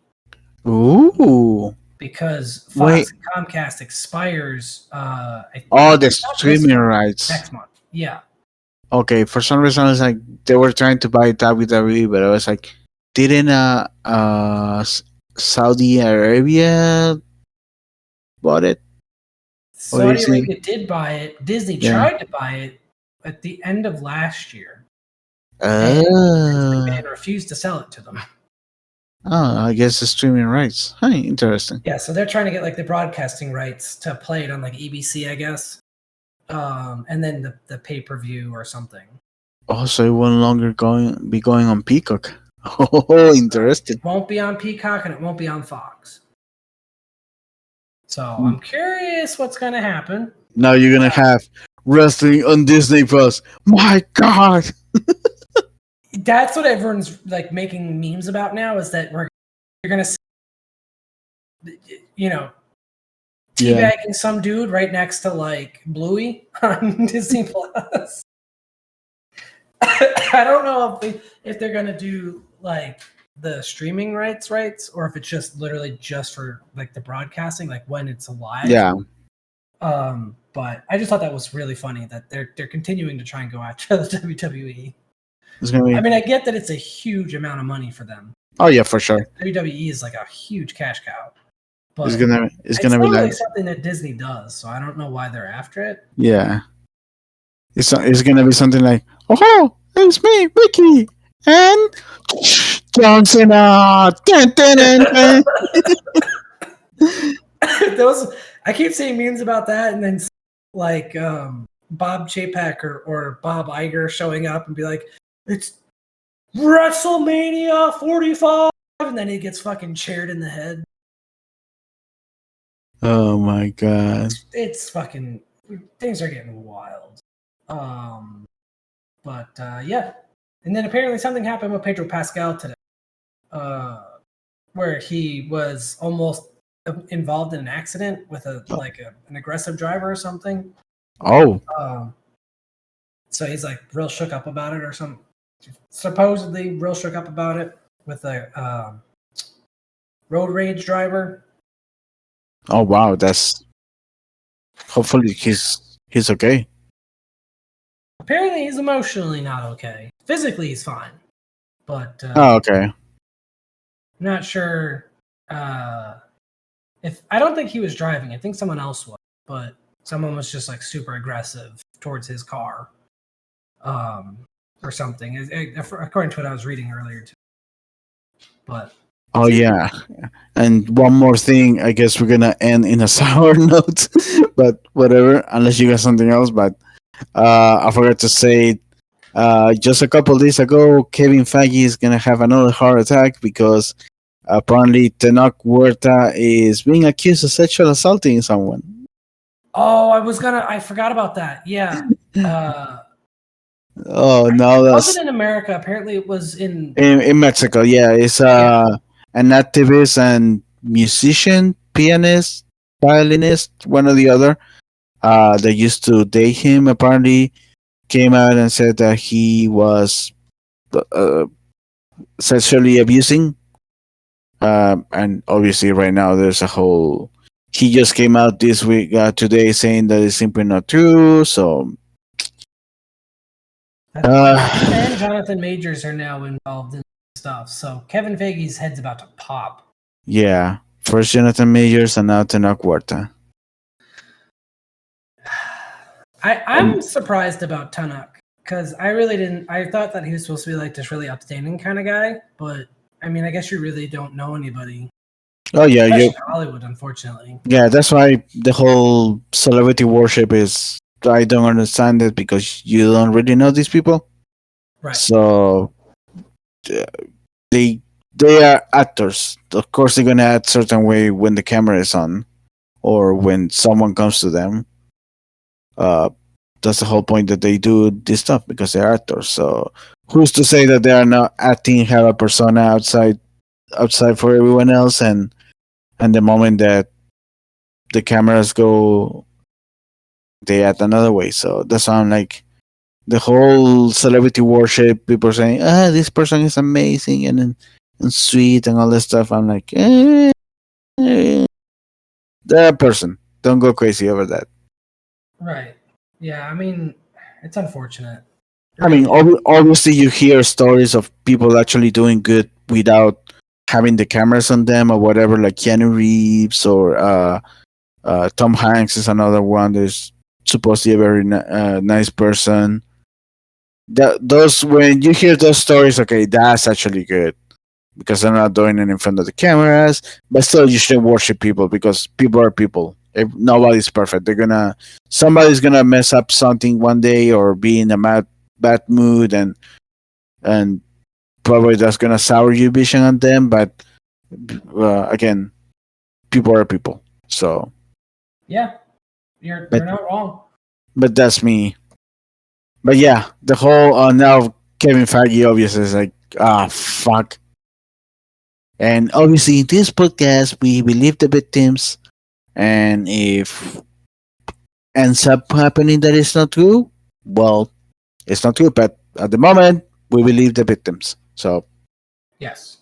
Ooh. Because Fox and Comcast expires. The streaming rights next month. Yeah. Okay, for some reason, it's like they were trying to buy WWE, but I was like, didn't Saudi Arabia bought it? Saudi Arabia did buy it. Disney tried to buy it at the end of last year. And refused to sell it to them. Oh, I guess the streaming rights. Hi, interesting. Yeah, so they're trying to get like the broadcasting rights to play it on like EBC, I guess. And then the pay-per-view or something. Oh, so it will no longer be going on Peacock. Oh, interesting. It won't be on Peacock and it won't be on Fox. So I'm curious what's going to happen. Now you're going to have wrestling on Disney Plus. My God. That's what everyone's like making memes about now, is that you're going to see, teabagging some dude right next to like Bluey on Disney Plus. I don't know if they're gonna do like the streaming rights, or if it's just literally just for like the broadcasting, like when it's live. Yeah. But I just thought that was really funny that they're continuing to try and go after the WWE. I mean, I get that it's a huge amount of money for them. Oh yeah, for sure. WWE is like a huge cash cow. But it's gonna be really like something that Disney does, so I don't know why they're after it. Yeah, it's gonna be something like, "Oh, it's me, Ricky, and John Cena." I keep seeing memes about that, and then like Bob Chapek or Bob Iger showing up and be like, "It's WrestleMania 45," and then he gets fucking chaired in the head. Oh my God. It's fucking, things are getting wild. But yeah. And then apparently something happened with Pedro Pascal today. Where he was almost involved in an accident with an aggressive driver or something. Oh. So he's like real shook up about it or something. Supposedly real shook up about it with a road rage driver. Oh wow, that's. Hopefully he's okay. Apparently he's emotionally not okay. Physically he's fine, but okay. I'm not sure if I don't think he was driving. I think someone else was, but someone was just like super aggressive towards his car, or something. According to what I was reading earlier too. But. Oh yeah, and one more thing. I guess we're gonna end in a sour note, but whatever. Unless you got something else, but I forgot to say. Just a couple of days ago, Kevin Feige is gonna have another heart attack because apparently Tenoch Huerta is being accused of sexual assaulting someone. Oh, I forgot about that. Yeah. Oh no, It that's wasn't in America. Apparently, it was in. in Mexico. Yeah, it's an activist and musician, pianist, violinist, one or the other. That used to date him. Apparently, came out and said that he was uh, sexually abusing. And obviously, right now there's a whole. He just came out this week today saying that it's simply not true. So And Jonathan Majors are now involved in stuff. So Kevin Feige's head's about to pop. yeah, first Jonathan Majors and now Tenoch Huerta. I'm surprised about Tanuk because I really didn't. I thought that he was supposed to be like this really upstanding kind of guy, but I mean, I guess you really don't know anybody. Oh yeah, Especially in Hollywood, unfortunately. yeah. That's why the whole celebrity worship is. I don't understand it because you don't really know these people. Right. So they are actors. Of course, they're gonna act certain way when the camera is on, or when someone comes to them. That's the whole point that they do this stuff because they're actors. So who's to say that they are not acting, have a persona outside for everyone else, and the moment that the cameras go, they act another way. So that's why I'm like the whole celebrity worship. People saying, this person is amazing and sweet and all this stuff. I'm like, that person. Don't go crazy over that. Right. Yeah. I mean, it's unfortunate. I mean, obviously, you hear stories of people actually doing good without having the cameras on them or whatever, like Keanu Reeves or Tom Hanks is another one. There's supposed to be a very nice person. Those when you hear those stories, okay, that's actually good because they're not doing it in front of the cameras. But still, you shouldn't worship people because people are people. Nobody's perfect. Somebody's gonna mess up something one day or be in a bad mood and probably that's gonna sour your vision on them. But again, people are people. So yeah, you're not wrong. But that's me. But yeah, the whole now Kevin Feige obviously is like fuck. And obviously in this podcast we believe the victims, and if ends up happening that it's not true, well, it's not true. But at the moment we believe the victims. So yes,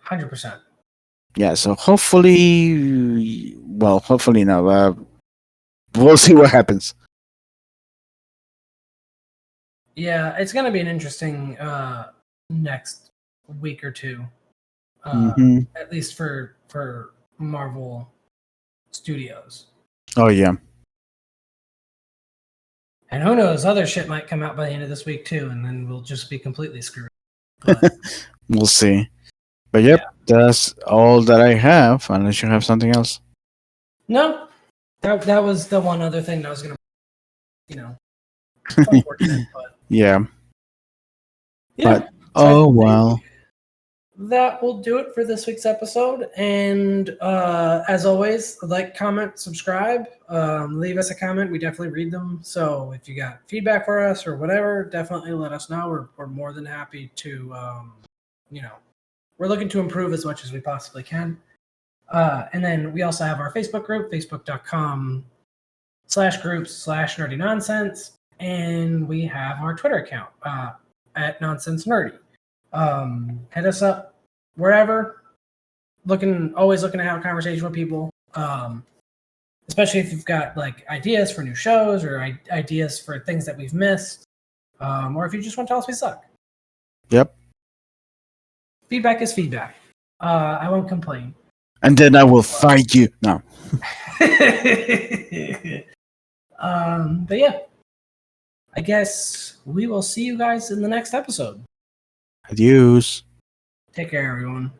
100%. Yeah, so hopefully, well, hopefully not. We'll see what happens. Yeah, it's gonna be an interesting next week or two, at least for Marvel Studios. Oh yeah, and who knows, other shit might come out by the end of this week too, and then we'll just be completely screwed. But we'll see. But yep, that's all that I have. Unless you have something else. No, that was the one other thing that I was gonna, unfortunate, but yeah. yeah. But oh well. That will do it for this week's episode. And as always, like, comment, subscribe, leave us a comment. We definitely read them. So if you got feedback for us or whatever, definitely let us know. We're more than happy to, we're looking to improve as much as we possibly can. And then we also have our Facebook group, facebook.com/groups/nerdy nonsense. And we have our Twitter account at Nonsense Nerdy. Hit us up wherever. Always looking to have a conversation with people. Especially if you've got like ideas for new shows or ideas for things that we've missed. Or if you just want to tell us we suck. Yep. Feedback is feedback. I won't complain. And then I will fight you. No. But yeah. I guess we will see you guys in the next episode. Adios. Take care, everyone.